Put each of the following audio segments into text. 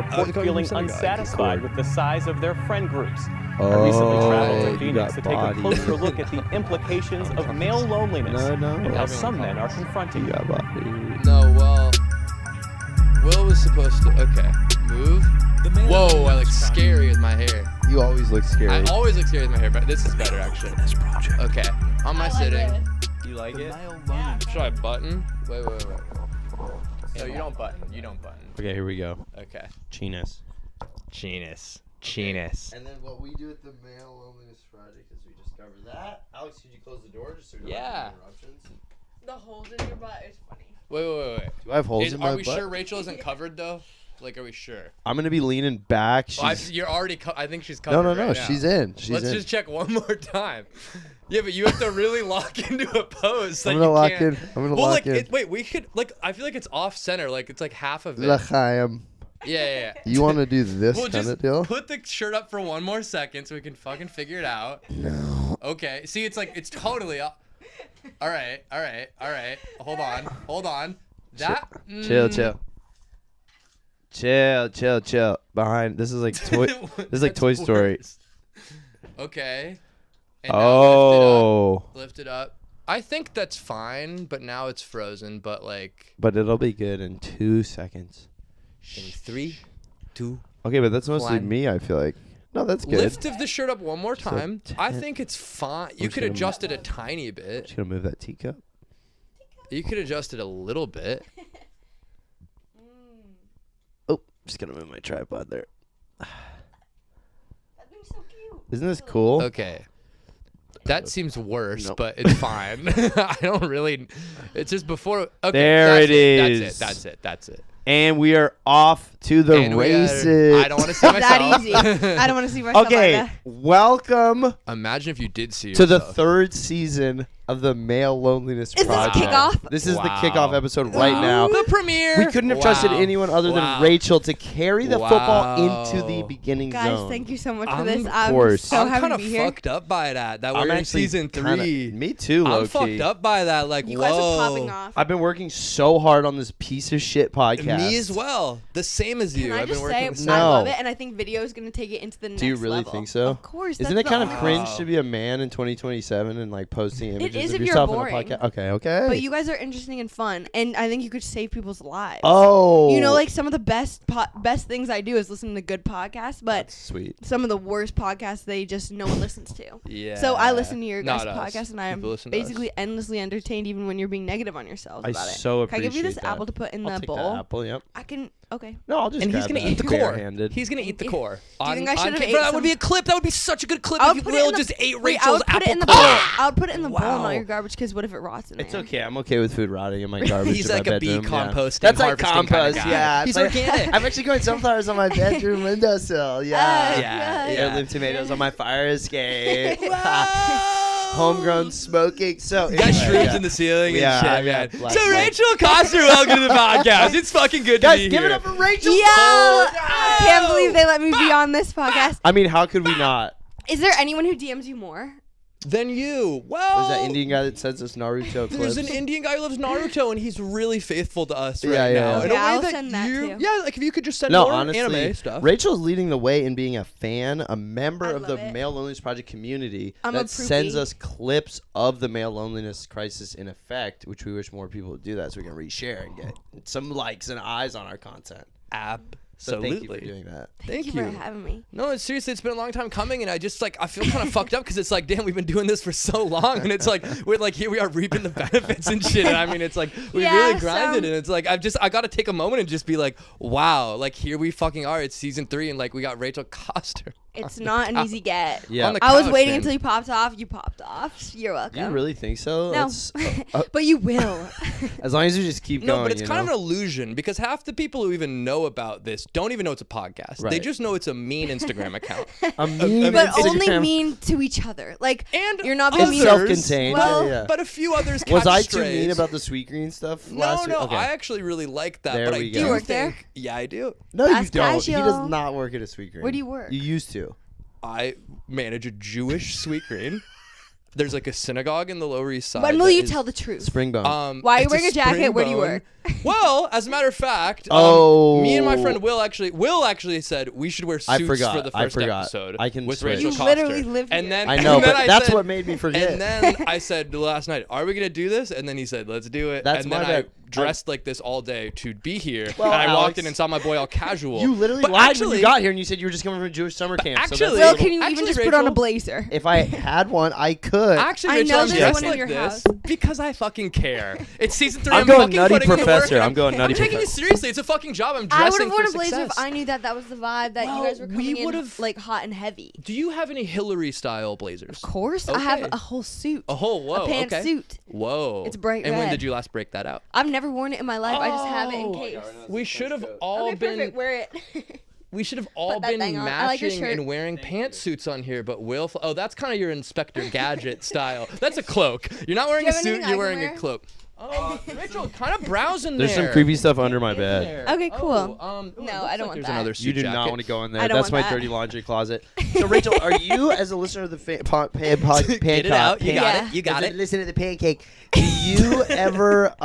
report feeling unsatisfied with the size of their friend groups. I recently traveled to Phoenix to take a closer look at the implications of male loneliness and how some men are confronting it. No, well, Will was supposed to. Okay, move. Whoa, I look scary with my hair. You always look scary. I always look scary with my hair, but this is better actually. Okay, on my sitting. You like it? Should I button? Wait. No, you don't button. You don't button. Okay, here we go. Okay. Chinas. Chinus. And then what we do at the Male Loneliness Project is we discover that. Alex, could you close the door just so we don't have interruptions? The holes in your butt is funny. Wait. Do I have holes in my butt? Are we sure Rachel isn't covered though? Like, are we sure? I'm gonna be leaning back. You're already. I think she's covered. No. Right now. She's in. Let's just check one more time. Yeah, but you have to really lock into a pose. I'm gonna lock in. Wait, we could I feel like it's off center. Like it's like half of it. L'chaim. Yeah. You want to do this We'll kind just of deal? put the shirt up for one more second so we can fucking figure it out. No. Okay. See, it's totally up. All right. Hold on. That. Chill. Behind. This is like toy. This is like Toy Story. Okay. And Oh. now lift it up. I think that's fine, but now it's frozen. But like. But it'll be good in 2 seconds. In 3, 2. Okay, but that's mostly One. me. I feel like. No, that's good. Lift of the shirt up one more time. I 10. think it's fine. You just could gonna adjust it a tiny bit. Just gonna move that teacup. You could adjust it a little bit. Oh, just gonna move my tripod there. That'd be so cute. Isn't this cool? Okay. That seems worse, Nope. but it's fine. I don't really. It's just before. Okay, There it is. That's it. And we are off to the And we races. I don't want to see myself. That easy. I don't want to see myself Okay, like that. welcome Imagine if you did see to the yourself. 3rd season of the Male Loneliness Is this Project. kickoff? This is the Wow. kickoff episode right now. The premiere. We couldn't have trusted Wow. anyone other Wow. than Rachel to carry the football into the Wow. beginning Guys, zone. thank you so much for I'm- this. of I'm course. so I'm happy kind to of be here. fucked up by that. That we're I'm in actually season 3. me too, I'm low-key. fucked up by that. Like, You whoa. guys are popping off. I've been working so hard on this piece of shit podcast. Me as well. The same as you. Can I I've been just working say, the I No. love it, and I think video is going to take it into the next Do you really level. think so? Of course. Isn't that's it kind the of only- cringe to be a man in 2027 and like posting images is of if you're yourself boring. in a podcast? Okay. But you guys are interesting and fun, and I think you could save people's lives. Oh. You know, like some of the best things I do is listen to good podcasts, but That's sweet. some of the worst podcasts no one listens to. Yeah. So I listen to your guys' Not us. podcast, and I am People listen to us. basically endlessly entertained, even when you're being negative on yourselves I about it. so Can I give you this appreciate that. apple to put in I'll the take bowl? that apple, yep. I can. Okay. No, I'll just And he's grab gonna that eat the core. barehanded. He's gonna eat the you. core. Do you think I should have ate That some- would be a clip. That would be such a good clip I if would put it Will in the- just ate Wait, I Rachel's would put it apple in the core. bowl. I would put it in the bowl, Wow. not your garbage, because what if it rots in there? It's okay. I'm okay with food rotting in my garbage. He's in like my a bee bedroom. Yeah. composting, That's like harvesting kinda compost. guy. Yeah, He's it's like- organic. I'm actually growing sunflowers on my bedroom windowsill. Yeah. Yeah. Heirloom tomatoes on my fire escape. Homegrown smoking. So Got anyway, shrooms yeah. in the ceiling Yeah, and I shit, man. got black So light. Rachel Coster, welcome to the podcast. It's fucking good to Guys, be give here. it up for Rachel. Yeah, I can't believe they let me be on this podcast. I mean, how could we not? Is there anyone who DMs you more? Then you. Well, There's that Indian guy that sends us Naruto clips. There's an Indian guy who loves Naruto, and he's really faithful to us Yeah, right yeah, now. yeah. In a Yeah, way I'll that send that you, too. Yeah, like if you could just send No, more honestly, anime stuff. Rachel's leading the way in being a fan, a member I of the love it. Male Loneliness Project community I'm a that sends groupie. us clips of the male loneliness crisis in effect, which we wish more people would do that so we can reshare and get some likes and eyes on our content. So Absolutely. thank you for doing that. Thank you for having me. No, it's seriously, it's been a long time coming, and I just I feel kind of fucked up because it's like, damn, we've been doing this for so long, and it's like we're like here we are reaping the benefits and shit. And I mean, it's like we Yeah, really grinded, and it's like I got to take a moment and just be like, wow, like here we fucking are. It's season 3, and like we got Rachel Coster. It's not an easy get. Yeah. On the I was couch, waiting man. until you popped off. You popped off. You're welcome. Do you really think so? No, That's- but you will. as long as you just keep No, going. but it's you kind know? of an illusion because half the people who even know about this don't even know it's a podcast. They Right. just know it's a mean Instagram account. a mean but Instagram. only mean to each other. Like, And you're not being others, mean. Self-contained. Well, yeah. But a few others Was catch I too strays. mean about the Sweet Green stuff No, last week? no, Okay. I actually really like that. There but I we do go. You work there? think, yeah, I do. No, you Fast don't. He does casual. not work at a Sweet Green. Where do you work? You used to. I manage a Jewish sweet green. there's like a synagogue in the Lower East Side. When will you tell the truth? Springbone. Why are you it's wearing a jacket? Where do you Springbone. work? Well, as a matter of fact, me and my friend Will actually said we should wear suits for the first episode. I can with switch. Rachel You Coster. literally live And here. then I know, and then but I that's said- what made me forget. And then I said last night, "Are we gonna do this?" And then he said, "Let's do it." That's and then my I bad. dressed like this all day to be here. Well, and I walked Alex, in and saw my boy all casual. You literally But lied actually, when you got here and you said you were just coming from a Jewish summer camp. actually- so that's Will, illegal. can you even Actually, just put on a Rachel- blazer? If I had one, I could. Actually, I Rachel, know I'm there's dressed one in like your this house. because I fucking care. It's season 3. I'm I'm going fucking Nutty putting in the Professor. work. I'm going Nutty I'm taking it Professor. seriously. It's a fucking job. I'm I would dressing have worn for a blazer success. if I knew that was the vibe that you guys were Well, coming we in would've- like hot and heavy. Do you have any Hillary style blazers? Of course, I have Okay. a whole suit. A whole whoa. A pantsuit. Whoa. It's bright And when red. did you last break that out? I've never worn it in my life. I just have it in Oh. case. We should have all Okay, been. perfect. Wear it. We should have all Put that been thing on. I like your matching shirt. and wearing pantsuits on here, but Will. Oh, that's kind of your Inspector Gadget style. That's a cloak. You're not wearing Do a you have suit. anything I You're can wearing a wear? cloak. Oh, Rachel, kind of browsing There's there. some creepy stuff under my bed. Okay, cool. Oh, No, it looks I like don't want there's that. another suit You do jacket. not want to go in there. I don't That's want my that. dirty laundry closet. So Rachel, are you as a listener of the pancake? Get it out. You got Yeah. it. You got it. Listen to the pancake. Do you ever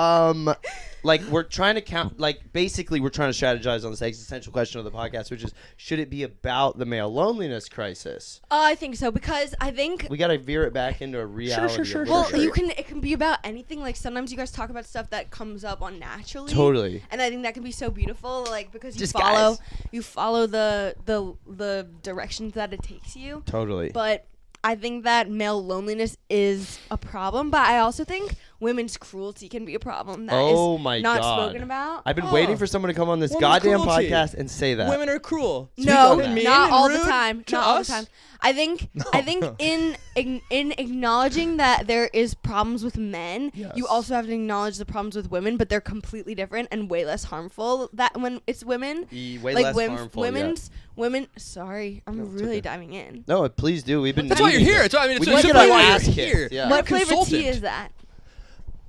like we're trying to count basically we're trying to strategize on this existential question of the podcast, which is should it be about the male loneliness crisis? I think so because I think. We got to veer it back into a reality. sure, of Well, literature. it can be about anything. Like sometimes you guys talk about stuff that comes up on naturally. Totally. And I think that can be so beautiful, like because Just guys. you follow the directions that it takes you. Totally. But I think that male loneliness is a problem, but I also think women's cruelty can be a problem that is Oh my not God. spoken about. I've been waiting for someone to come on this Woman goddamn cruelty. podcast and say that. Women are cruel. No, on that. Mean not and all the rude time. to Not all the us? time. I think in acknowledging that there is problems with men, Yes. you also have to acknowledge the problems with women, but they're completely different and way less harmful. That when it's women, Way like less harmful. women. Sorry, I'm No, it's really okay. diving in. No, please do. We've been. That's why you're needing here. this. That's why I mean. We It's need to simply get our why ass you're kicked, here. yeah. What You're a flavor tea consultant. is that?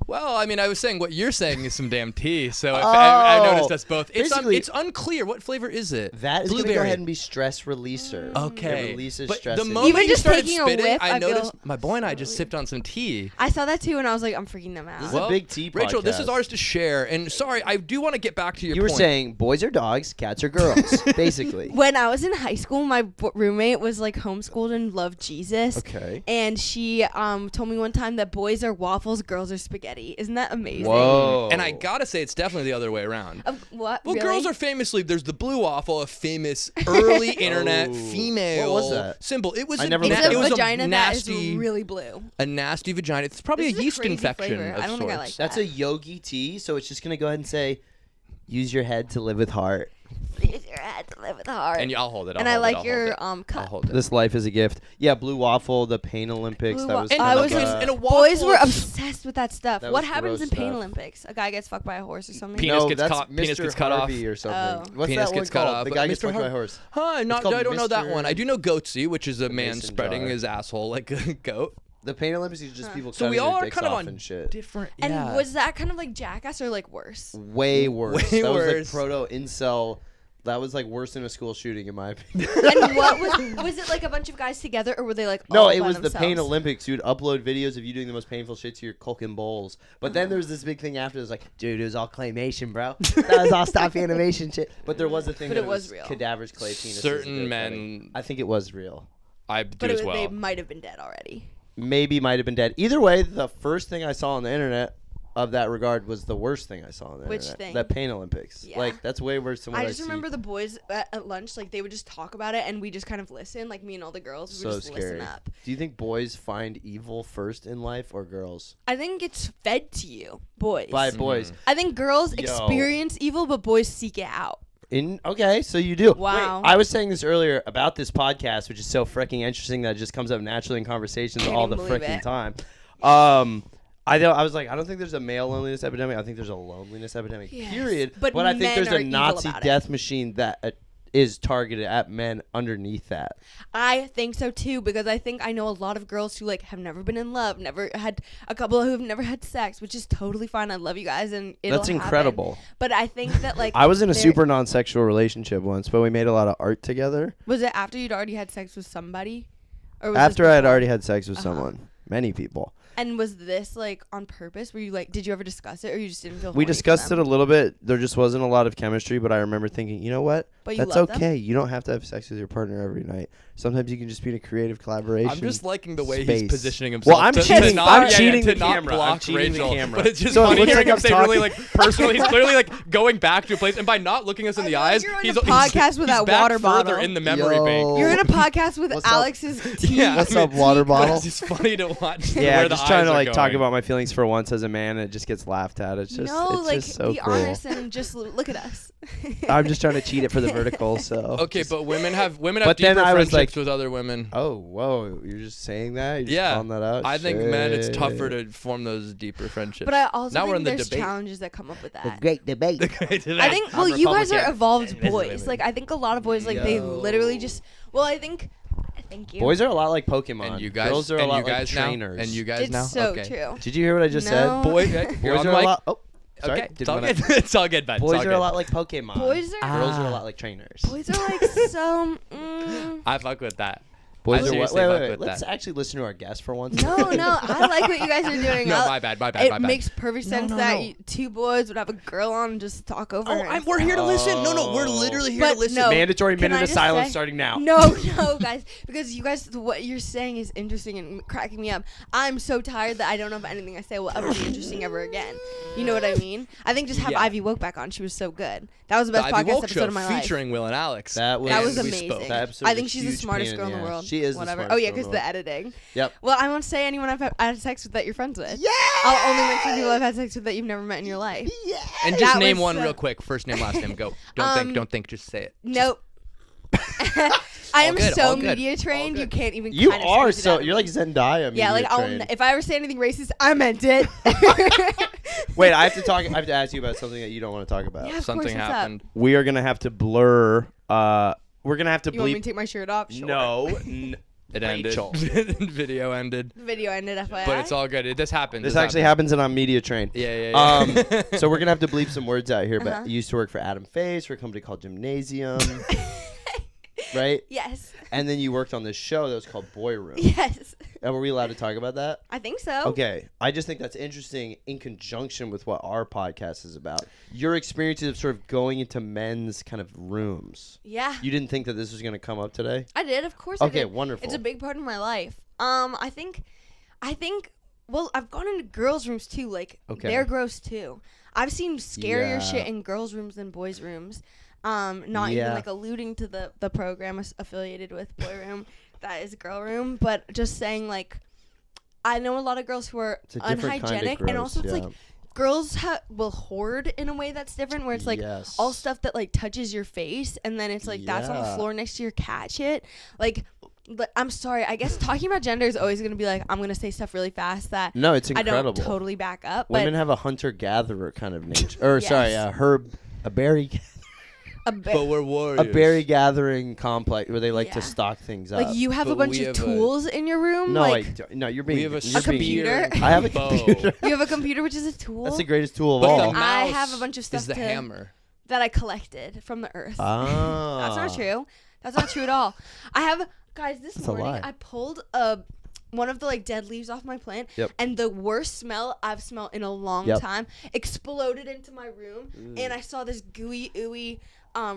Well, I mean, I was saying what you're saying is some damn tea. So I noticed that's both. Basically- It's unclear. What flavor is it? That is going to go Blueberry. ahead and be stress releaser. Okay. It releases But stress. the in you. moment Even you just started taking a spitting, whiff, I I feel- noticed my boy and I just sipped on some tea. I saw that too, and I was like, I'm freaking them out. This is a big tea Rachel, this is podcast. ours to share. And sorry, I do want to get back to your You were point. saying boys are dogs, cats are girls, basically. When I was in high school, my roommate was like homeschooled and loved Jesus. Okay. And she told me one time that boys are waffles, girls are spaghetti. Isn't that amazing? Whoa. And I gotta say, it's definitely the other way around. What? Well, Really? girls are famously, there's the blue waffle, a famous early internet Oh. female What was that? symbol. It was I a never na- looked It's that it a was vagina a that nasty, is really blue. a nasty vagina. It's probably This a is a yeast crazy infection flavor. of I don't think I sorts. like That's a yogi tea, so it's just going to go ahead and say, use your head to live with heart. Use your head to live with a heart. And I'll hold it. And I'll I hold like it, I'll your hold it. I'll cut. hold it. This life is a gift. Yeah, blue waffle, the Pain Olympics. Blue That was wa- And kind I of was like just- and a Boys waffle were is- obsessed with that stuff. That What was happens gross in Pain stuff. Olympics? A guy gets fucked by a horse or something? Penis no, gets that's caught- penis Mr. gets cut off. Harvey or something. Oh. What's Penis that one gets cut called? off. The guy Mr. gets fucked by a Har- horse. Huh, It's called I don't know that Mr. one. I do know Goatsy, which is a man mason spreading jar. his asshole like a goat. The Pain Olympics is just people So cutting we all their are dicks kind of off on and shit. different. And yeah. was that kind of like Jackass or like worse? Way worse. Way that worse. was like proto-incel. That was like worse than a school shooting, in my opinion. And what was it like a bunch of guys together or were they like No, all it by was the Pain themselves? Olympics. You'd upload videos of you doing the most painful shit to your cock and balls. But then there was this big thing after. It was like, dude, it was all claymation, bro. That was all stop animation shit. But there was a thing But that it was real. cadavers, clay penises. Certain and men- cutting. I think it was real. I do But as it, well. they might have been dead already. Maybe might have been dead. Either way, the first thing I saw on the internet of that regard was the worst thing I saw on the Which internet. thing? The Pain Olympics. Yeah. Like, that's way worse than what I I just see. remember the boys at lunch, like they would just talk about it and we just kind of listen, like me and all the girls, we So would just scary. listen up. Do you think boys find evil first in life or girls? I think it's fed to you, boys. By boys. I think girls Yo. experience evil, but boys seek it out. Okay, so you do. Wow. Wait, I was saying this earlier about this podcast, which is so freaking interesting that it just comes up naturally in conversations Can't all the even believe freaking it. time. I was like, I don't think there's a male loneliness epidemic. I think there's a loneliness epidemic. Yes. Period. But I think men there's are a evil Nazi about it. death machine that is targeted at men underneath that. I think so too, because I think I know a lot of girls who like have never been in love, never had a couple who have never had sex, which is totally fine. I love you guys, and it'll That's happen. incredible. But I think that like I was in a there- super non-sexual relationship once, but we made a lot of art together. Was it after you'd already had sex with somebody, or was After this I had before? already had sex with someone. Many people. And was this like on purpose? Were you like, did you ever discuss it, or you just didn't feel? We horny for discussed it them? a little bit. There just wasn't a lot of chemistry, but I remember thinking, you know what? But you That's love them? okay. You don't have to have sex with your partner every night. Sometimes you can just be in a creative collaboration. I'm just liking the way space. he's positioning himself. Well, I'm to cheating. not- I'm yeah, cheating to the not camera. I'm block cheating the Rachel. camera. But it's just So it funny looks hearing like him I'm say talking- really like personally. He's clearly like going back to a place, and by not looking us in the eyes, you're in he's a podcast with he's that back water further bottle. in the memory Yo. bank. You're in a podcast with What's up? Alex's teeth. Yeah, What's up, water bottle? It's just funny to watch. Yeah, where the just trying eyes to are like talk going. about my feelings for once as a man, and it just gets laughed at. It's just, No, it's like just so be cool. honest and just look at us. I'm just trying to cheat it for the vertical. So Okay, but women have But deeper then I was friendships like- with other women. Oh, whoa! You're just saying that? You're just Yeah, calling that out? I think men, it's tougher Shit. to form those deeper friendships. But I also Now we're in think the there's debate. challenges that come up with that. Great debate. I think, well, I'm you guys are Republican. evolved boys. Like, I think a lot of boys, like, they literally just, well, I think, thank you. Boys are a lot like Pokemon. and you guys, Girls are a and lot you guys like now, trainers. and you guys It's now. so okay. true. Did you hear what I just No. said? Boy, you're Boys on are the a mic. lot. Oh, sorry. Okay, Didn't it's all wanna- good. It's all good, bud. Boys it's all are a good. lot like Pokemon. Boys are- Girls are a Ah. lot like trainers. Boys are like so, I fuck with that. Boys I are what? seriously Wait, fuck wait, with wait. Let's that. actually listen to our guest for once. no, I like what you guys are doing. No, I- my bad. It makes perfect sense no, that no. Two boys would have a girl on and just talk over her. We're here to listen. No, we're literally here to But listen. no. Mandatory Can minute I of just silence say- starting now. No, guys, because you guys, what you're saying is interesting and cracking me up. I'm so tired that I don't know if anything I say will ever be interesting ever again. You know what I mean? I think just have Yeah. Ivy Woke back on. She was so good. That was the The best Ivy podcast Woke episode Show of my life. featuring Will and Alex. That was That was we amazing. spoke. That episode I was think a she's the huge smartest pain girl in in the the world. ass. She is the Whatever. smartest Oh yeah, girl in because the the world. editing. Yep. Well, I won't say anyone I've had sex with that you're friends with. Yeah. I'll only mention people I've had sex with that you've never met in your life. Yeah. And just That name was one so- real quick. First name, last name. Go. Don't think. Just say it. Nope. I am good, so all good, media trained. all You good. can't even. You kind of are squeeze it so. out of You're me. like Zendaya. Yeah, like media-trained. if I ever say anything racist, I meant it. Wait, I have to talk. I have to ask you about something that you don't want to talk about. Yeah, of Something course, what's up? happened. We are gonna have to blur. We're gonna have to You want me to bleep. take my shirt off? Sure. No. It Rachel. ended. Video ended. The video ended, FYI. But it's all good. This happened. This actually happens, and I'm media trained. Yeah. So we're gonna have to bleep some words out here. Uh-huh. But you used to work for Adam Face for a company called Gymnasium, right? Yes. And then you worked on this show that was called Boy Room. Yes. And were we allowed to talk about that? I think so. Okay. I just think that's interesting in conjunction with what our podcast is about. Your experiences of sort of going into men's kind of rooms. Yeah. You didn't think that this was going to come up today? I did, of course. I Okay, did. wonderful. It's a big part of my life. I think. Well, I've gone into girls' rooms too. Like Okay. they're gross too. I've seen scarier Yeah. shit in girls' rooms than boys' rooms. Not even Yeah. like alluding to the program affiliated with Boy Room, that is Girl Room, but just saying like, I know a lot of girls who are It's a different kind of unhygienic, and gross, also it's yeah. like girls will hoard in a way that's different, where it's like Yes. all stuff that like touches your face, and then it's like that's on the Yeah. floor next to your cat shit. Like, I'm sorry. I guess talking about gender is always gonna be like, I'm gonna say stuff really fast that No, it's I incredible. don't totally back up. Women but have a hunter-gatherer kind of nature. Or, Yes. sorry, a berry But we're warriors. a berry gathering complex where they like to Yeah. stock things up. like you have a But bunch we of have a- tools in your room. No, like no, you're being. We have a you're being- computer. I have a bow. computer. you have a computer, which is a tool. That's the greatest tool of But all. the I mouse have a bunch of stuff is the to- hammer. that I collected from the earth. Ah. That's not true. That's not true at all. I have, guys, this That's a morning lie. I pulled one of the like dead leaves off my plant, Yep. and the worst smell I've smelled in a long Yep. time exploded into my room, and I saw this gooey ooey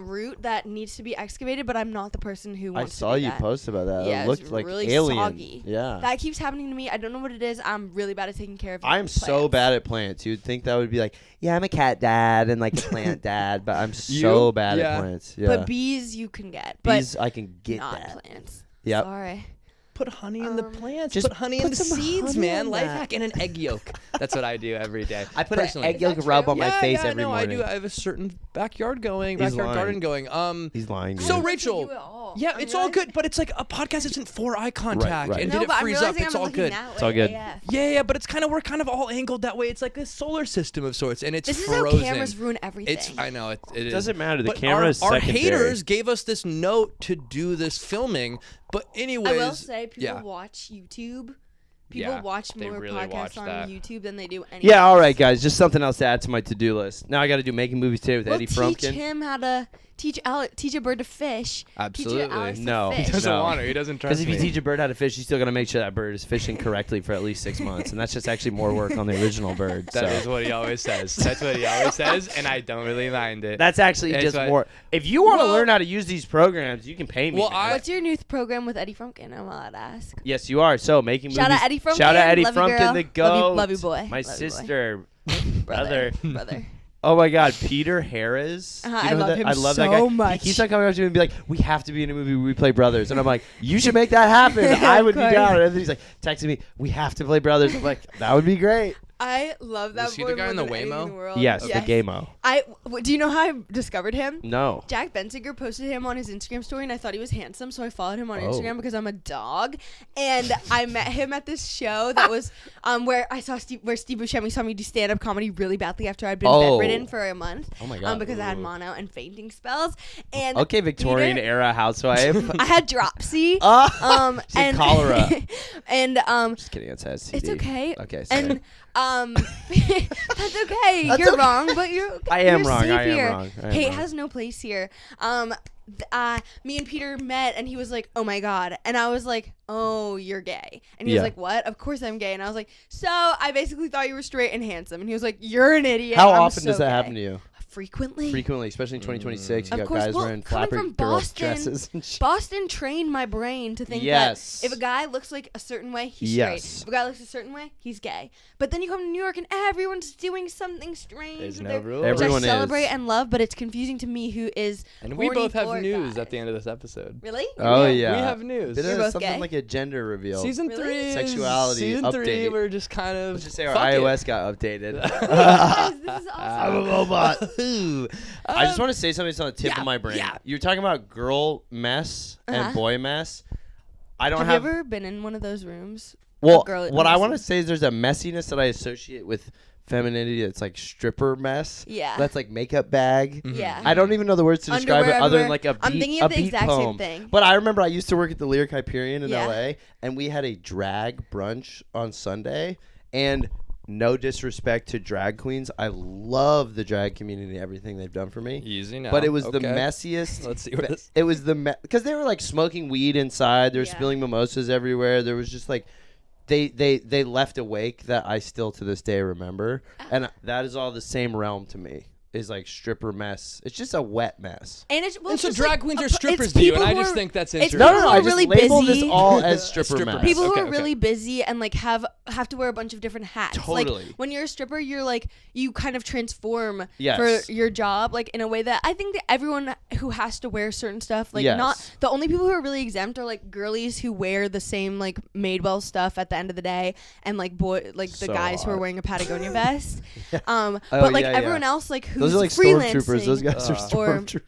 root that needs to be excavated, but I'm not the person who I wants saw to do you that. post about that. Yeah, It it was looked like really alien. soggy. Yeah. That keeps happening to me. I don't know what it is. I'm really bad at taking care of I'm so plants. bad at plants. You'd think that would be like, yeah, I'm a cat dad and like a plant dad, but I'm so You? bad Yeah. at plants. Yeah. But bees you can get, but Bees, I can get not that. plants. Yep. Sorry. Put honey in the Um, plants. just Put honey in put the some seeds, honey man. on Life that. hack and an egg yolk. That's what I do every day. I put Personally. an egg Is that yolk rub true? on my yeah, face yeah, every no, morning. I do. I have a certain backyard going, He's backyard lying. garden going. He's lying. So dude. I don't Rachel, do it all. yeah, I'm it's all realizing- good, but it's like a podcast isn't for eye contact, right. and No, did it but I'm freeze up? realizing It's I'm all looking good. that It's all way, good. AF. Yeah, but it's kind of we're kind of all angled that way. It's like this solar system of sorts, and it's This is frozen. how cameras ruin everything. It's I know it is. Doesn't matter. The But camera is our secondary. haters gave us this note to do this filming, but anyways, I will say people yeah. watch YouTube. People Yeah, watch they more really watch podcasts on that. YouTube than they do anything. Yeah, all right, guys. Just something else to add to my to-do list. Now I got to do Making Movies Today with We'll Eddie teach Frumpkin. him how to teach a bird to fish. Absolutely. Teach Alex No. to He fish. doesn't No. want to. He doesn't trust Because me. if you teach a bird how to fish, you still got to make sure that bird is fishing correctly for at least 6 months, and that's just actually more work on the original bird. That is So what he always says. That's what he always says, and I don't really mind it. that's actually It's just what- more. If you want to Well- learn how to use these programs, you can pay me. Well, man. What's your new program with Eddie Frumpkin? I'm allowed to ask. Yes, you are. So making Shout movies. out Eddie Frumpkin. Shout out Eddie Love you, Frumpkin, girl. the goat. Love you, boy. My Love you, boy. sister, brother. Brother. Oh my God, Peter Harris. Do you I know love that? him I love that so guy. much. He keeps on coming up to me and be like, "We have to be in a movie where we play brothers," and I'm like, "You should make that happen. I would be course. down." And then he's like, texting me, "We have to play brothers." I'm like, "That would be great." I love that Was he boy the guy more in the than anything Waymo? in the world. Yes, the Gamo. Do you know how I discovered him? No. Jack Bensinger posted him on his Instagram story, and I thought he was handsome, so I followed him on Instagram because I'm a dog. And I met him at this show that was where I saw Steve Buscemi saw me do stand-up comedy really badly after I'd been bedridden for a month. Oh my God. Because I had mono and fainting spells. And Okay, Victorian Peter- era housewife. I had dropsy. She had and cholera. and Just kidding. It's STD. it's okay. Okay, sorry. And that's okay. That's You're okay. wrong, but you're okay. I am You're wrong. safe I am here. wrong. I am Hate wrong. has no place here. Me and Peter met, and he was like, "Oh my God," and I was like, "Oh, you're gay," and he Yeah. was like, "What? Of course I'm gay," and I was like, "So I basically thought you were straight and handsome," and he was like, "You're an idiot." How I'm often so does that gay." happen to you? Frequently. Frequently, especially in 2026. You Of got course. guys Well, wearing coming flapper from girls Boston, dresses and shit. Boston trained my brain to think Yes. that if a guy looks like a certain way, he's Yes. straight. If a guy looks a certain way, he's gay. But then you come to New York and everyone's doing something strange. There's with no their- rules. which Everyone I is. celebrate and love, but it's confusing to me who is And we horny both have for news guys. at the end of this episode. Really? Oh Yeah, yeah, we have news. Bit You're of both something gay? like a gender reveal. Season Really? 3 Sexuality Season 3, update. we're just kind of. Let's just say our fuck it. iOS got updated. Guys, this is I'm a awesome. robot. I just want to say something that's on the tip yeah, of my brain. yeah. You're talking about girl mess and Uh-huh. boy mess. I don't Have have. you ever been in one of those rooms? well, girl what I messy? want to say is there's a messiness that I associate with femininity. That's like stripper mess. Yeah. That's like makeup bag. Yeah. I don't even know the words to describe Underwear it other than everywhere. like a beat, I'm thinking a of the beat exact same poem. thing. But I remember I used to work at the Lyric Hyperion in Yeah. LA, and we had a drag brunch on Sunday. And no disrespect to drag queens, I love the drag community, everything they've done for me. Easy now. But it was the Okay. messiest. Let's see what this. It was the because they were like smoking weed inside. They were Yeah. spilling mimosas everywhere. There was just like they left a wake that I still to this day remember, and that is all the same realm to me. Is like stripper mess. It's just a wet mess. And it's well, And it's so just drag like queens are it's strippers to you, and people I who just are- think that's it's interesting. No, people no, who I are just really label busy. this all as stripper Stripper mess. mess. People who Okay, are okay. really busy and like have to wear a bunch of different hats. Totally. Like when you're a stripper, you're like you kind of transform Yes. for your job, like in a way that I think that everyone who has to wear certain stuff, like Yes. not the only people who are really exempt are like girlies who wear the same like Madewell stuff at the end of the day, and like the So guys who are hot. wearing a Patagonia vest. Oh, But like yeah, everyone yeah. else, like who's Those are like freelancing. stormtroopers. Those guys are Or- stormtroopers.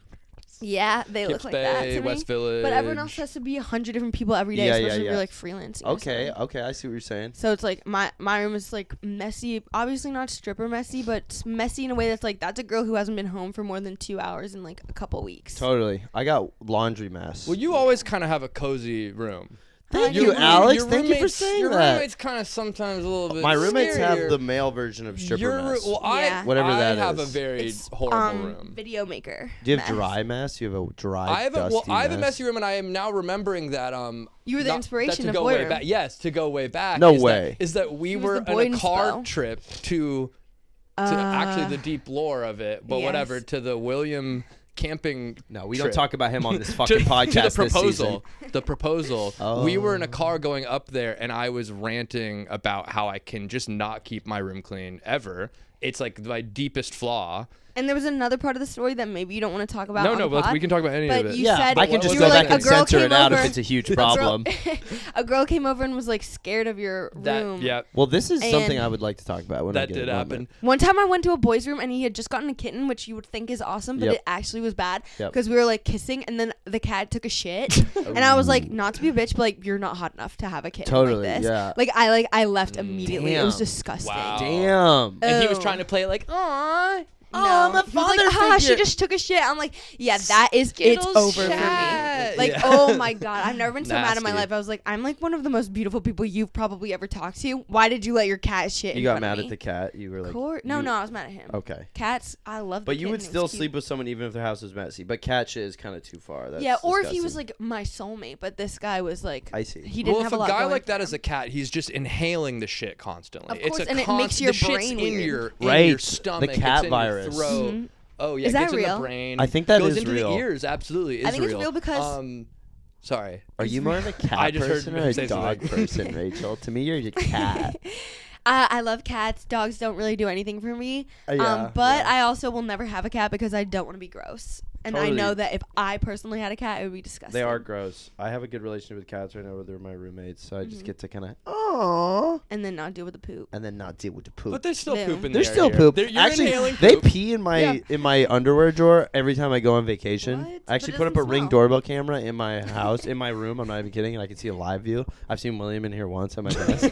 Yeah, they look Kips like that Bay, to me. West Village. But everyone else has to be 100 different people every day, Yeah, especially yeah, if yeah. you're like freelancing. or Okay, something. okay, I see what you're saying. So it's like my room is like messy, obviously not stripper messy, but it's messy in a way that's like that's a girl who hasn't been home for more than 2 hours in like a couple weeks. Totally. I got laundry mess. Well, you always kind of have a cozy room. Thank Your you, room- Alex. your Thank you for roommates- saying your that. roommates kind of sometimes a little bit. My roommates have scarier. the male version of stripper Your mess. well, Yeah. Whatever I that have is. a very It's horrible room. video maker. Do you have mess. dry mess? You have a dry, I have a dusty I have a mess? messy room, and I am now remembering that You were the not- inspiration that of to go Boy way Room. back. Yes, to go way back. No is way. That, is that we He was were the on boy a car inspo. trip to actually the deep lore of it, but yes. whatever, to the William camping. No, we trip. don't talk about him on this to, fucking podcast to the proposal. this season. The proposal. Oh. We were in a car going up there, and I was ranting about how I can just not keep my room clean ever. It's like my deepest flaw. And there was another part of the story that maybe you don't want to talk about. No, on no, the but pod, we can talk about any but of it. you Yeah, said I can just you go were back like, and a girl censor came it out over, if it's a huge a girl- problem. a girl came over and was like scared of your room. Yeah, Well, this is something And- I would like to talk about when I that get did a moment. happen. One time I went to a boy's room and he had just gotten a kitten, which you would think is awesome, but Yep. it actually was bad Yep. because we were like kissing and then the cat took a shit and I was like, not to be a bitch, but like you're not hot enough to have a kitten Totally, like this. yeah. Like I left immediately. It was Damn. disgusting. Wow. Damn. And he was Oh. trying to play it like, aw. No. I'm a He was like, father "Ah, she figure." just took a shit. I'm like, yeah, that is Skittles it's over chat. Like, oh my God, I've never been so mad in my Nasty. life. I was like, I'm like one of the most beautiful people you've probably ever talked to. Why did you let your cat shit You in got front of mad me? at the cat. You were like, No, I was mad at him. Okay. Cats, I love. But you would still sleep with someone even if their house was messy. But cat shit is kind of too far. That's or if he disgusting. was like my soulmate, but this guy was like, I see. He didn't Well, have if a a lot guy going like for that him. is a cat, he's just inhaling the shit constantly. Of course, it's a and it makes your the shit's brain in weird. your Right. stomach. The cat it's in virus. Your throat. Mhm. Oh yeah, Is it that gets in real? the brain. I think that goes is into real. the ears. Absolutely, is I think it's real. real because- Sorry. Are you more of a cat I just heard person him or a say dog something. person, Rachel? To me, you're a cat. I love cats. Dogs don't really do anything for me. Yeah, But yeah. I also will never have a cat because I don't want to be gross. And I know Totally. that if I personally had a cat, it would be disgusting. They are gross. I have a good relationship with cats right now where they're my roommates, so I Mm-hmm. just get to kind of, aww, And then not deal with the poop. and then not deal with the poop. But there's still Yeah. poop in There's there. still here. poop. You're Actually, inhaling they poop. pee in my underwear drawer every time I go on vacation. What? I But actually it put up a doesn't Ring smell. doorbell camera in my house, in my room. I'm not even kidding, and I can see a live view. I've seen William in here once at my desk.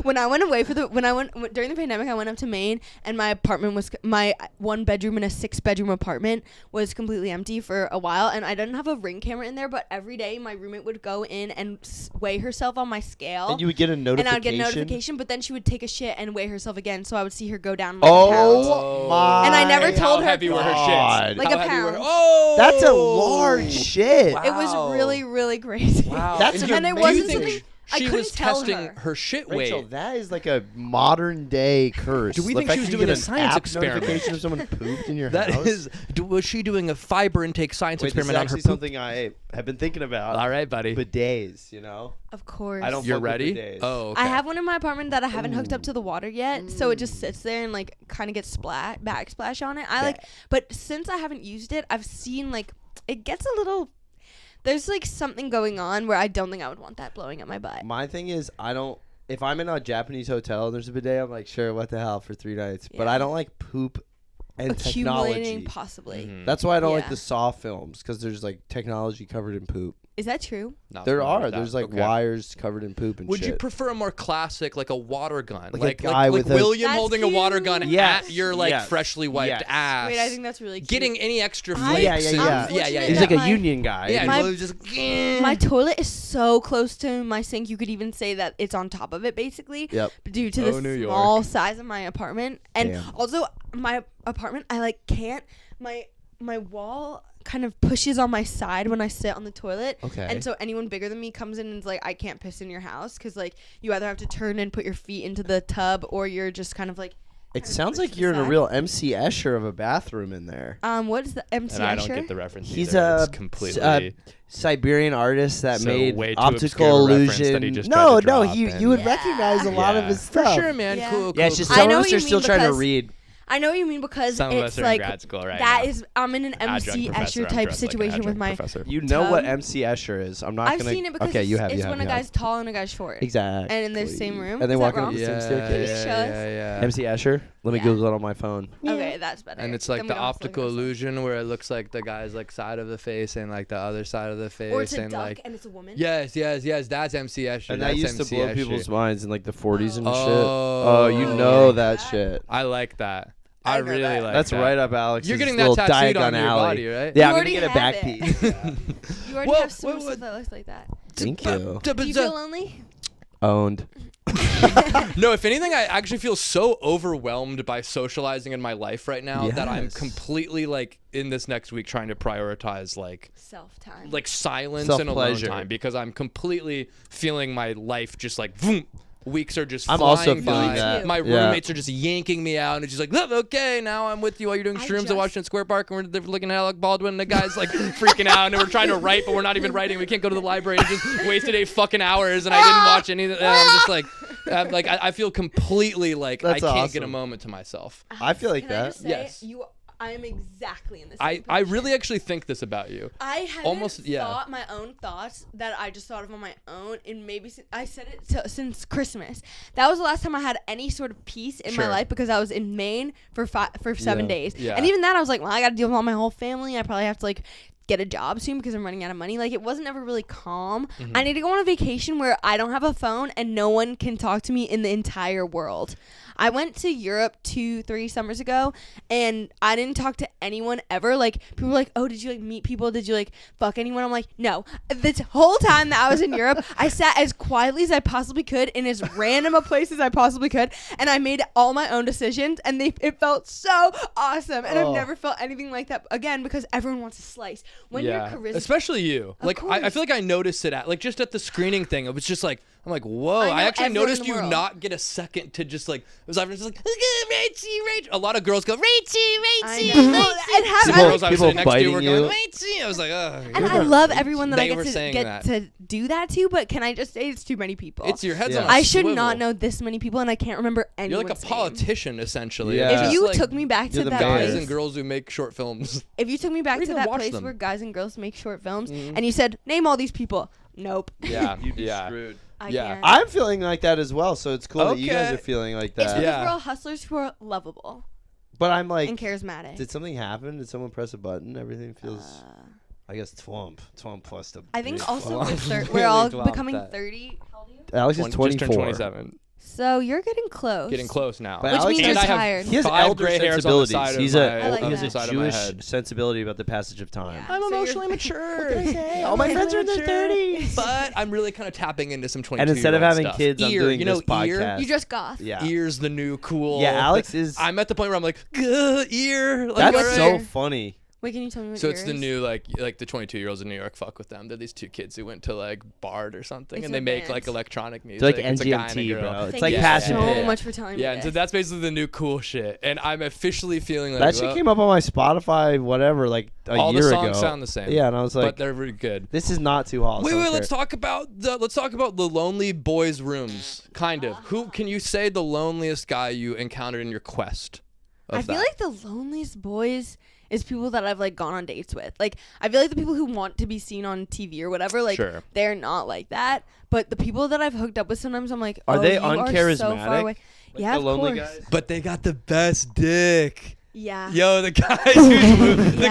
When I went away during the pandemic, I went up to Maine, and my apartment was my 1 bedroom and a 6-bedroom apartment was completely empty for a while, and I didn't have a Ring camera in there. But every day, my roommate would go in and weigh herself on my scale, And you would get a notification. and I would get a notification. But then she would take a shit and weigh herself again, so I would see her go down like a pound. Oh my! And I never told How her heavy were her God. shits? Like How a heavy were her- pound. Oh, That's a large shit. Wow. It was really, really crazy. Wow. That's And it amazing. wasn't Do you think something I she couldn't was tell testing her. shit Rachel, weight. that is like a modern day curse. Do we The think fact she was that you doing get a an science app experiment? notification if someone pooped in your That house? is. Was she doing a fiber intake science Wait, this is experiment on her actually poop? something I have been thinking about. All right, buddy. Bidets, you know. Of course. I don't. You're fuck with ready? bidets. Oh, okay. I have one in my apartment that I haven't hooked up to the water yet, so it just sits there and like kind of gets backsplash on it. But since I haven't used it, I've seen like it gets a little. There's like something going on where I don't think I would want that blowing up my butt. My thing is, I don't. If I'm in a Japanese hotel and there's a bidet, I'm like, sure, what the hell, for 3 nights. But Yeah. I don't like poop and Accumulating, technology. possibly. Mhm. That's why I don't like Yeah. the Saw films, because there's like technology covered in poop. Is that true? Not There familiar are. with that. There's like Okay. wires covered in poop and Would shit. you prefer a more classic, like a water gun, Like a guy with a- William That's holding a water gun cute. Yes, at your like yes, freshly wiped yes. ass? Wait, I think that's really cute. getting any extra I- flakes. Yeah, yeah, and- yeah. yeah, Unfortunate He's that like a my- union guy. Yeah, My- and just My toilet is so close to my sink, you could even say that it's on top of it, basically. Yep. Due to Oh, the New York. small size of my apartment, and Damn. also my apartment, I like can't. My wall kind of pushes on my side when I sit on the toilet. Okay. And so anyone bigger than me comes in and is like, I can't piss in your house because like you either have to turn and put your feet into the tub or you're just kind of like. It kind of sounds pushed like to the you're in a side. real MC Escher of a bathroom in there. What is the MC and I don't Escher? get the reference. He's either. a It's completely. Siberian artist that So made way too obscure optical a reference illusion. that he just No, tried to no, drop you in. would Yeah. recognize a lot of his For stuff. sure, man. Yeah. Cool. Yeah, cool, it's just cool. I some know of what us you are still mean trying to because- read. I know what you mean because Some of it's us are in like grad school right that now. is I'm in an MC Adjunct professor, Escher I'm type dressed like an situation with adjunct my professor. You know what tub. MC Escher is. I'm not I've gonna. seen it because okay, you have. it's you have, when a you have. guy's tall and a guy's short. Exactly. And in the same room? And they Is walk that up wrong? the same Yeah, staircase. Can you show us? yeah. MC Escher. Let me Yeah. Google it on my phone. Okay, that's better. And it's Then like we the don't have to look optical it up. illusion where it looks like the guy's like side of the face and like the other side of the face Or it's a and duck like and it's a woman. yes. That's MC Escher. And that That's used to MC blow Escher. people's minds in like the 40s and Oh. shit. Oh, you know Yeah. that shit. I like that. I I know really that. like That's that. right up Alex's You're getting that little tattooed on Diagon your alley. body, right? Yeah, You I'm gonna already get a have back it. piece. You already Whoa, have so whoa, much whoa. stuff that looks like that. Thank you. Do you feel lonely? Owned. No, if anything, I actually feel so overwhelmed by socializing in my life right now that I'm Yes. completely like in this next week trying to prioritize like Self-time. silence and alone Self-pleasure. time because I'm completely feeling my life just like boom. Weeks are just I'm flying also by. feeling that. My Yeah. roommates are just yanking me out and it's just like, "Oh, okay, now I'm with you while you're doing I shrooms at just- Washington Square Park and we're looking at Alec Baldwin and the guy's like freaking out and we're trying to write but we're not even writing. We can't go to the library and just wasted 8 fucking hours and I didn't watch any of it. I'm just like, I feel completely like That's I can't get a awesome. moment to myself. I feel like Can I that. just say, Yes. I am exactly in the same I position. really actually think this about you. I haven't almost- yeah. thought my own thoughts that I just thought of on my own, and maybe I said it since Christmas. That was the last time I had any sort of peace in my Sure. life because I was in Maine for 7 days. Yeah. And even then, I was like, well, I got to deal with all my whole family. I probably have to like get a job soon because I'm running out of money. Like, it wasn't ever really calm. I need to go on a vacation where I don't have a phone and no one can talk to me in the entire world. I went to Europe 2-3 summers ago, and I didn't talk to anyone ever. Like, people were like, oh, did you, like, meet people? Did you, like, fuck anyone? I'm like, no. This whole time that I was in Europe, I sat as quietly as I possibly could in as random a place as I possibly could, and I made all my own decisions, and it felt so awesome. And I've never felt anything like that again because everyone wants a slice. When you're charismatic, especially you. Like, I feel like I noticed it like just at the screening thing. It was just like, I'm like, whoa. I actually noticed you not get a second to just like, it was just like, Rachie. A lot of girls go, Rachie. People biting you. I was like, oh. And I love everyone that I get to do that to, but can I just say it's too many people? It's your head's on a I should swivel. not know this many people, and I can't remember anyone's You're like a politician, essentially. Yeah. If you took me back to that guys place, and girls who make short films. if you took me back to that place where guys and girls make short films, and you said, name all these people, nope. Yeah, You'd be screwed. Yeah. I'm feeling like that as well, so it's cool that you guys are feeling like that. It's because we're all hustlers who are lovable. But I'm like, and charismatic. Did something happen? Did someone press a button? Everything feels. I guess Twump plus the. I think also we're all becoming 30. How old are you? Alex is 24. Just turned 27. So you're getting close. Getting close now. But which Alex means you're I tired. He has 5 elder gray hairs on the sensibilities. side He that. has a Jewish sensibility about the passage of time. Yeah. I'm So emotionally you're- mature. All my friends are in their 30s. But I'm really kind of tapping into some 22 And instead of having stuff. kids, I'm doing you know, this podcast. You just goth. Yeah. Ear's the new cool. Yeah, Alex is. I'm at the point where I'm like, ear. Like, That's alright. so funny. Wait, can you tell me what So yours it's the new like the 22-year-olds in New York. Fuck with them. They're these 2 kids who went to like Bard or something, It's and a they make band. like electronic music. It's like It's a guy and a NGMT, girl. bro. It's Thank like you passion so pit. much for telling me Yeah, and so this. that's basically the new cool shit. And I'm officially feeling like That shit came up on my Spotify, whatever, like a all year the ago. songs sound the same. Yeah, and I was but like, they're really good. this is not too hot. Wait, let's talk about the lonely boys' rooms. Kind of. Who can you say the loneliest guy you encountered in your quest? I feel like the loneliest boys is people that I've like gone on dates with. Like, I feel like the people who want to be seen on TV or whatever, like they're not like that. But the people that I've hooked up with, sometimes I'm like, are they you uncharismatic? Are so far away. Like yeah, the of lonely course. guys. But they got the best dick. Yeah. Yo, the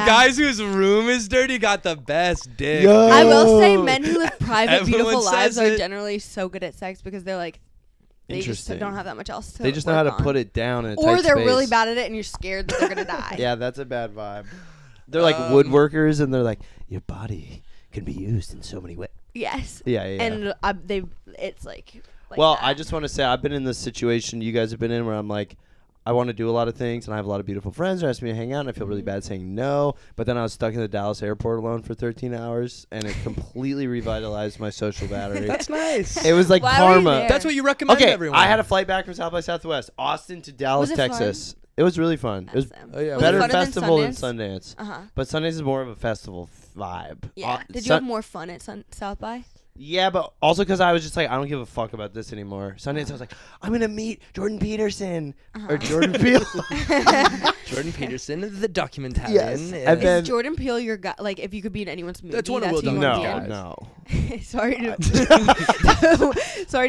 guys whose room is dirty got the best dick. Yo. I will say men who live private, Everyone beautiful lives says are it. generally so good at sex because they're like, they just Interesting. don't have that much else to They just know how to work on. put it down in a Or tight they're space. really bad at it and you're scared that they're going to die. Yeah, that's a bad vibe. They're like woodworkers, and they're like, your body can be used in so many ways. Yes. Yeah. And it's like well, that. I just want to say I've been in this situation you guys have been in where I'm like, I want to do a lot of things, and I have a lot of beautiful friends who ask me to hang out, and I feel really bad saying no. But then I was stuck in the Dallas airport alone for 13 hours, and it completely revitalized my social battery. That's nice. It was like Why were you karma. there? That's what you recommend to Okay, everyone. I had a flight back from South by Southwest, Austin to Dallas, Was it Texas. It was really fun. It was Oh, yeah. Was it better funner than festival than Sundance? Sundance. But Sundance is more of a festival vibe. Yeah. Did you have more fun at South by? Yeah, but also because I was just like, I don't give a fuck about this anymore. Sundance, I was like, I'm going to meet Jordan Peterson or Jordan Peele. Jordan Peterson, the documentarian. Yes. And then, Is Jordan Peele your guy? Like, if you could be in anyone's movie, That's one of who Will you Duncan's want to guys. no. be. Sorry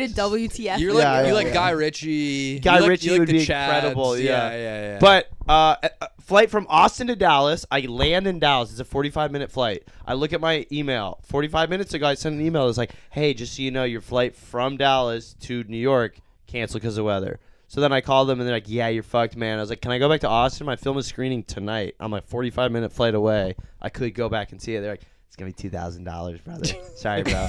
to WTF. You're like Yeah, you yeah, like yeah. Guy Ritchie. Guy You like- Ritchie you like would the be Chads. incredible, yeah. Yeah. But flight from Austin to Dallas, I land in Dallas. It's a 45-minute flight. I look at my email. 45 minutes ago, I sent an email. It was like, hey, just so you know, your flight from Dallas to New York canceled because of weather. So then I called them, and they're like, yeah, you're fucked, man. I was like, can I go back to Austin? My film is screening tonight. I'm like 45-minute flight away. I could go back and see it. They're like, it's going to be $2,000, brother. Sorry, bro.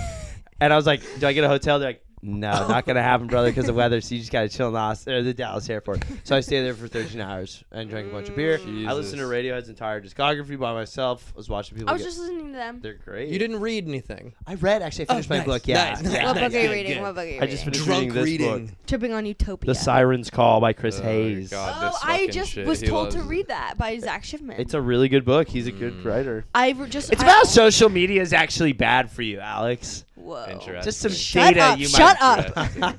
And I was like, do I get a hotel? They're like, no, not going to happen, brother, because of weather. So you just got to chill in the Dallas airport. So I stayed there for 13 hours and drank a bunch of beer. I listened to Radiohead's entire discography by myself. I was watching people I was get- just listening to them. They're great. You didn't read anything. I read, actually, I finished my nice, book. Yeah. nice, Yeah. What book are you good, reading? good. What book are you I just reading? finished Drunk reading this reading. book. Tripping on Utopia. The Siren's Call by Chris Oh, Hayes. God. Oh, This I fucking just shit. was He told to loves- read that by Zach Schiffman. It's a really good book. He's a good writer. It's It's about social media is actually bad for you, Alex. Whoa. Interesting. Just some Shut data up, you shut might. up.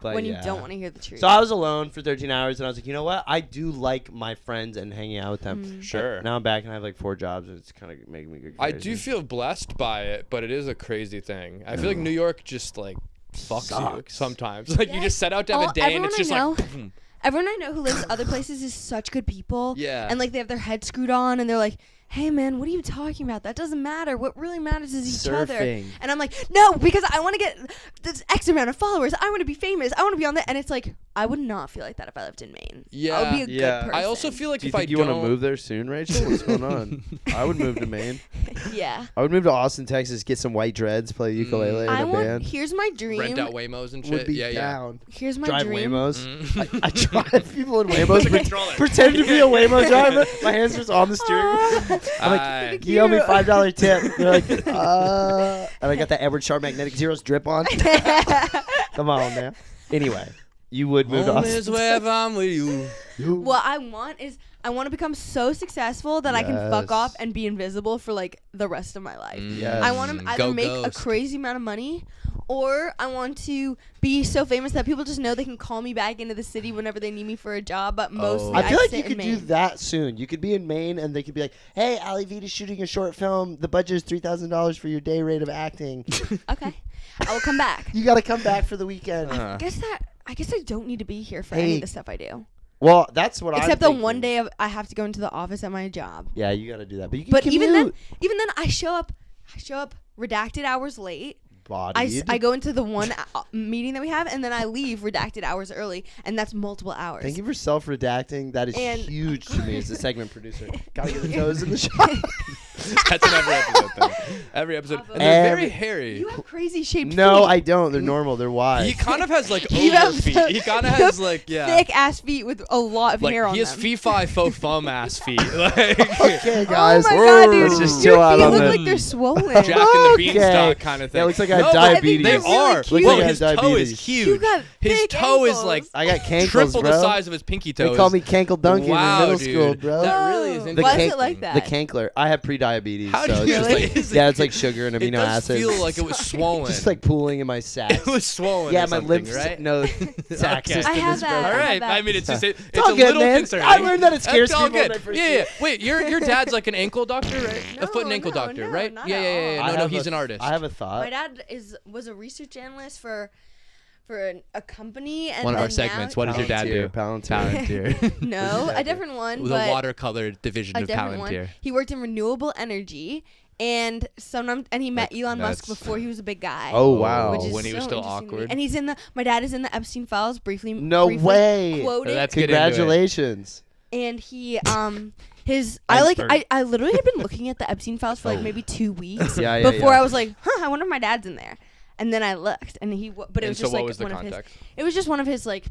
But when yeah. you don't want to hear the truth. So I was alone for 13 hours, and I was like, you know what? I do like my friends and hanging out with them. Sure. Now I'm back, and I have like 4 jobs, and it's kind of making me go crazy. I do feel blessed by it, but it is a crazy thing. I feel like New York just like fucks you Sucks. sometimes. Like you just set out to have a day, and it's just like. Boom. Everyone I know who lives other places is such good people. Yeah. And like they have their head screwed on, and they're like, hey man, what are you talking about? That doesn't matter. What really matters is each other. Surfing. And I'm like, no, because I want to get this X amount of followers. I want to be famous. I want to be on that. And it's like, I would not feel like that if I lived in Maine. Yeah. I would be a good person. I also feel like Do you if I think you don't, want to move there soon, Rachel? What's going on? I would move to Maine. Yeah. I would move to Austin, Texas, get some white dreads, play ukulele in a band. Here's my dream. rent out Waymos and shit. Would be yeah, down. Here's my Drive dream. Waymos. I drive people in Waymos. controller. Pretend to be a Waymo driver. My hands just on the steering wheel. I'm like, Aye. you owe me $5 tip. They're like, and I got that Edward Sharp Magnetic Zeros drip on. Come on, man. Anyway, you would move to Home is Austin. wherever I'm with you. What I want to become so successful that I can fuck Yes. off and be invisible for like the rest of my life. Yes. I want to either Go make Ghost. a crazy amount of money, or I want to be so famous that people just know they can call me back into the city whenever they need me for a job. But mostly, I feel like sit you in could do Maine. that soon. You could be in Maine, and they could be like, "Hey, Ali Vita's shooting a short film. The budget is $3,000 for your day rate of acting. Okay, I will come back. You got to come back for the weekend." I guess I don't need to be here for any Hey. of the stuff I do, Well, that's what except I'm the one thinking. day I have to go into the office at my job. Yeah, you got to do that. But you can But commute. even then, I show up redacted hours late. Bodied. I go into the one meeting that we have, and then I leave redacted hours early, and that's multiple hours. Thank you for self-redacting. That is And- huge to me as a segment producer. Gotta get the toes in the shot. That's in every episode, though. Every episode. And they're very hairy. You have crazy shaped No, feet. I don't. They're normal. They're wide. He kind of has like You over have feet. the- He kind of you has have like, yeah. thick ass feet with a lot of Like, hair on he has them. fee-fi faux fum ass feet. Like, Okay, guys. Oh my god, dude! Let's just Your chill out feet on look that. like they're swollen. Jack and the Okay. Beanstalk kind of thing. Yeah, it looks like I have No, but diabetes. They They're really are. cute. Well, Looks like I his have toe is diabetes. huge. You got His thick toe is ankles. like I got cankles, triple bro. the size of his pinky toe. They call me Cankle Duncan Wow, in middle dude. school, bro. That really is Whoa. interesting. Why is cank- it like that? The cankler. I have pre-diabetes, How so do it's you just really- like is it- yeah, it's like sugar and It amino does acids. feel like it was swollen. Just like pooling in my sack. it was swollen. Yeah, or my something, lymph right? no sac Okay. system I have is that. broken. All I have right. that. I mean, it's just it's all a good, little man. concerning. I learned that it scares It's all people when good. I first Yeah, see yeah. it. Wait, your dad's like an ankle doctor, right? A foot and No, ankle no, doctor, no, right? not Yeah, at yeah, all. yeah. I No, have he's a- an artist. I have a thought. My dad was a research analyst for a company, and One of then our segments. now- What does your dad do? Palantir. No, a different one. The but watercolor division a of different one. Palantir. He worked in renewable energy, and he met Elon Musk that's- before he was a big guy. Oh wow. Which is when he was so still interesting to me. awkward. And he's my dad is in the Epstein files briefly. No briefly way. Quoted. Let's get into it. Congratulations. And he I Iceberg. literally had been looking at the Epstein files for like maybe 2 weeks Yeah, yeah, before yeah. I was like, I wonder if my dad's in there. And then I looked, and but it And was so just what like was the one of his. context? It was just one of his like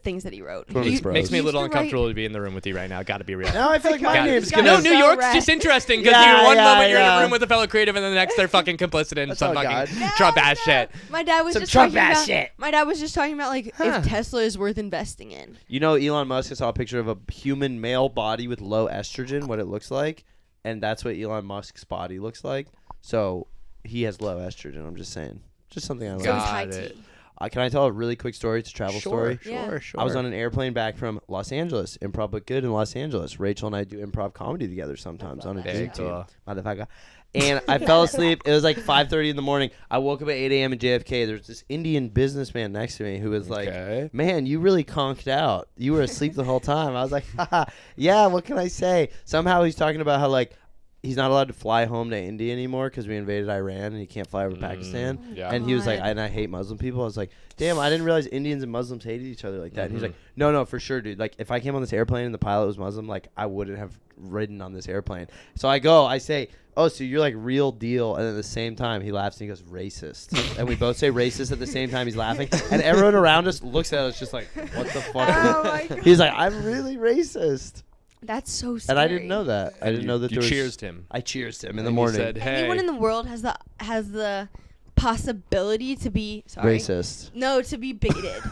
things that he wrote. Comics He- Bros. Makes me a he little used to write- uncomfortable to be in the room with you right now. Got to be real. Now I feel like my Got it. name's Got gonna. No, New so York's right. just interesting because Yeah, you're one yeah, moment you're in yeah. a room with a fellow creative and then the next they're fucking complicit in That's some all fucking God. Trump ass shit. My dad was Some just Trump talking ass about. shit. My dad was just talking about like if Tesla is worth investing in. You know, Elon Musk, I saw a picture of a human male body with low estrogen, what it looks like, and that's what Elon Musk's body looks like. So he has low estrogen. I'm just saying, just something I So learned. he's high Got it. T. Can I tell a really quick story? It's a travel story. Yeah. Sure. I was on an airplane back from Los Angeles, Improv But Good in Los Angeles. Rachel and I do improv comedy together sometimes on a Very dream team. cool. Motherfucker. And I fell asleep. It was like 5:30 in the morning. I woke up at 8 a.m. in JFK. There's this Indian businessman next to me who was like, Okay. man, you really conked out. You were asleep the whole time. I was like, haha, yeah, what can I say? Somehow he's talking about how, like, he's not allowed to fly home to India anymore because we invaded Iran and he can't fly over Pakistan. Yeah. And he was like, God. and I hate Muslim people. I was like, damn, I didn't realize Indians and Muslims hated each other like that. And he's like, no, for sure, dude. Like, if I came on this airplane and the pilot was Muslim, like, I wouldn't have ridden on this airplane. So I say, oh, so you're like real deal. And at the same time, he laughs and he goes, racist. And we both say racist at the same time. He's laughing. And everyone around us looks at us just like, what the fuck? Oh my God. He's like, I'm really racist. That's so scary. And I didn't know that. I didn't know that You there was. cheersed him. I cheersed him in the And you morning. said, hey. Anyone in the world has the possibility to be Racist. No, to be bigoted.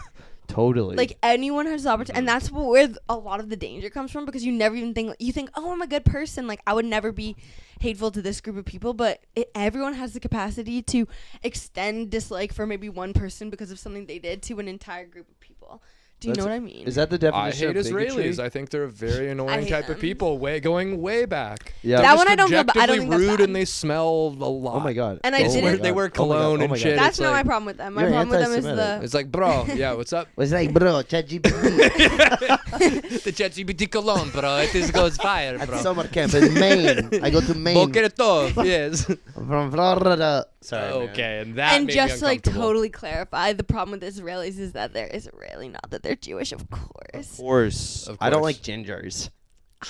Totally. Like anyone has the opportunity, and that's where a lot of the danger comes from because you never even think oh, I'm a good person. Like I would never be hateful to this group of people, but everyone has the capacity to extend dislike for maybe one person because of something they did to an entire group of people. Do you know what I mean? Is that the I definition hate of bigotry? Israelis. I think they're a very annoying hate type of them. people, going way back. Yeah. That They're one just I don't feel bad. I don't objectively think that's rude bad. and they smell a lot. Oh my god. And I oh didn't- my They God. They wear Oh my God. cologne Oh and my shit. God. That's It's not my like- problem with them. My You're problem with them is anti-Semitic. It's like, bro, yeah, what's up? It's like, bro, ChatGPT. The ChatGPT cologne, bro. It goes fire, At bro. summer camp in Maine. I go to Maine. Boker Tov, yes. From Florida. Sorry. man. Okay, and that And made just me to like uncomfortable. totally clarify, the problem with Israelis is that they're Israeli, not that they're Jewish, of Of course. course. Of I don't course. like gingers.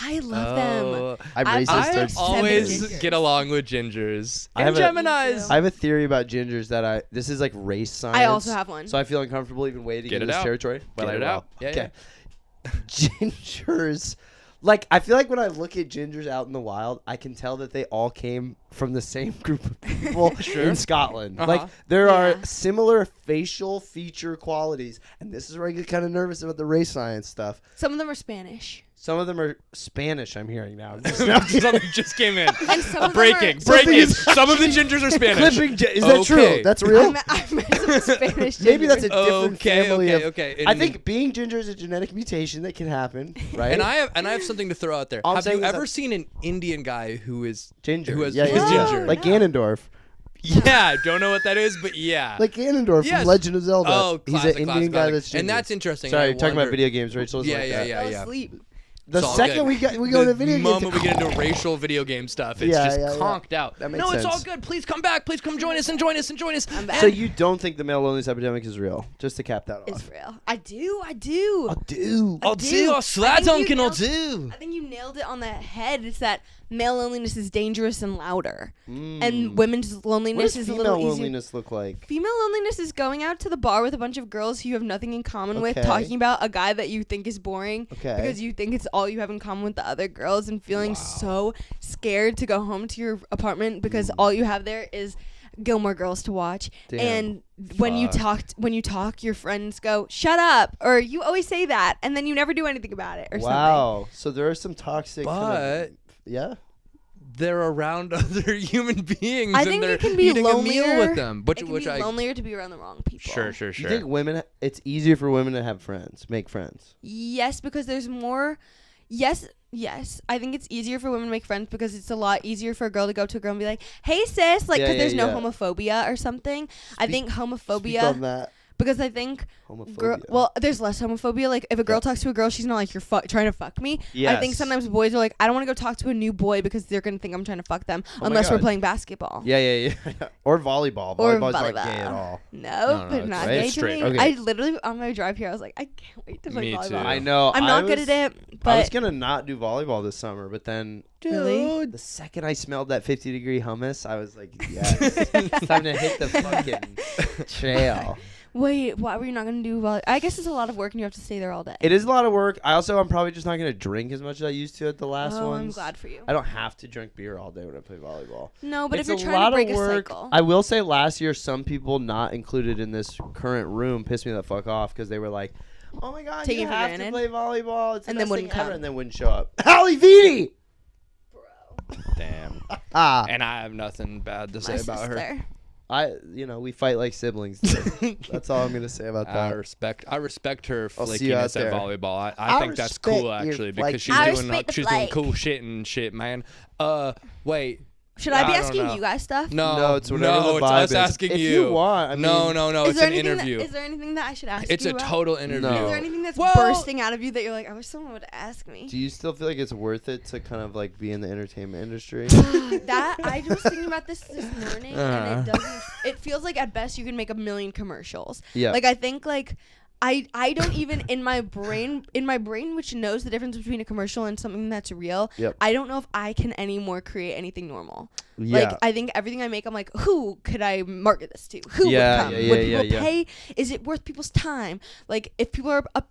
I love them. I'm I've- racist. I towards always gingers. get along with gingers I and have a- Geminis. I have a theory about gingers that this is like race science. I also have one. So I feel uncomfortable even wading Get into it this out. territory. But Get I it will. out. Yeah, okay. Gingers. Like, I feel like when I look at gingers out in the wild, I can tell that they all came from the same group of people in Scotland. Uh-huh. Like, there are Yeah. similar facial feature qualities. And this is where I get kind of nervous about the race science stuff. Some of them are Spanish. Some of them are Spanish, I'm hearing now. Something just came in. And some of them Breaking. are- Some of the gingers are Spanish. Is that true? Okay. That's real? I've met some Spanish. Maybe that's a gingers. different Okay, family of... okay. I think being ginger is a genetic mutation that can happen, right? And I have something to throw out there. All I'm Have saying you is ever that- seen an Indian guy who is Ginger. Who is yeah, who's yeah, ginger? Like No. Ganondorf. Yeah, don't know what that is, but yeah. Like Ganondorf Yes. from Legend of Zelda. Oh, He's classic, an Indian classic, guy classic. that's ginger. And that's interesting. Sorry, I you're talking about wonder- video games. Rachel's Yeah, like yeah, that. yeah, Fell yeah. asleep. The It's all second good. we go into video The moment games, we get into racial video game stuff, it's Yeah, just yeah, yeah. conked out. That makes No, it's all sense. good. Please come back. Please come join us and join us and join us. I'm back. So you don't think the male loneliness epidemic is real? Just to cap that off. It's real. I do. I do. do. I'll do. do. I'll I slide think you I'll nailed- do. I think you nailed it on the head. It's that male loneliness is dangerous and louder, and women's What loneliness does is a female little easier. loneliness look like? Female loneliness is going out to the bar with a bunch of girls who you have nothing in common with, Okay. talking about a guy that you think is boring Okay. because you think it's all you have in common with the other girls, and feeling so scared to go home to your apartment because all you have there is Gilmore Girls to watch. Damn. And when you talk, your friends go, "Shut up," or "You always say that," and then you never do anything about it, or something. Wow. So there are some toxic. But yeah. they're around other human beings I and think they're you can be eating lonelier. a meal with them. It can be I lonelier to be around the wrong people. Sure. You think women? It's easier for women to have friends, make friends. Yes, because there's more. Yes. I think it's easier for women to make friends because it's a lot easier for a girl to go to a girl and be like, "Hey, sis," like, Yeah, because yeah, there's no yeah. homophobia or something. I think Speak on homophobia that. because I think Homophobia. there's less homophobia. Like, if a girl talks to a girl, she's not like, "You're trying to fuck me." I think Yes. sometimes boys are like, "I don't want to go talk to a new boy because they're gonna think I'm trying to fuck them," my unless we're God. playing basketball. Yeah. Or volleyball. Or Volleyball's not volleyball. gay at all. No, but it's not right. gay to Straight. me. Okay. I literally on my drive here, I was like, I can't wait to play Me volleyball. too. I know. I'm not good at it, but I was gonna not do volleyball this summer, but then Really? the second I smelled that 50-degree hummus, I was like, yes, it's time to hit the fucking trail. Wait, why were you not gonna do volleyball? I guess it's a lot of work and you have to stay there all day. It is a lot of work. I'm probably just not gonna drink as much as I used to at the last Oh, ones. I'm glad for you. I don't have to drink beer all day when I play volleyball. No, but It's if you're a trying lot to break of a work. cycle, I will say last year some people not included in this current room pissed me the fuck off because they were like, "Oh my god, Taking you it for have to granted. play volleyball," it's the And then best wouldn't thing ever, come. and then wouldn't show up. Hallie Viti. Damn. Ah, And I have nothing bad to say my about her. sister. we fight like siblings. That's all I'm gonna say about I that. respect her I'll see you out flakiness at there. volleyball. I I think that's respect cool your actually flake- because she's I doing respect the she's doing flake. cool shit and shit, man. Wait. Should I be I don't asking know. you guys stuff? No, it's whatever the it's vibe us is. asking If you. you want, I no, mean- it's there an anything interview. is there anything that I should ask It's you a about? total interview. No. Is there anything that's Well- bursting out of you that you're like, I wish someone would ask me? Do you still feel like it's worth it to kind of like be in the entertainment industry? That I was thinking about this morning, and it doesn't. It feels like at best you can make 1 million commercials. Yeah. Like I think like. I don't even in my brain which knows the difference between a commercial and something that's real. Yep. I don't know if I can anymore create anything normal. Yeah. Like I think everything I make, I'm like, who could I market this to? Who Yeah, would come? yeah, would yeah, people yeah. pay? Is it worth people's time? Like if people are a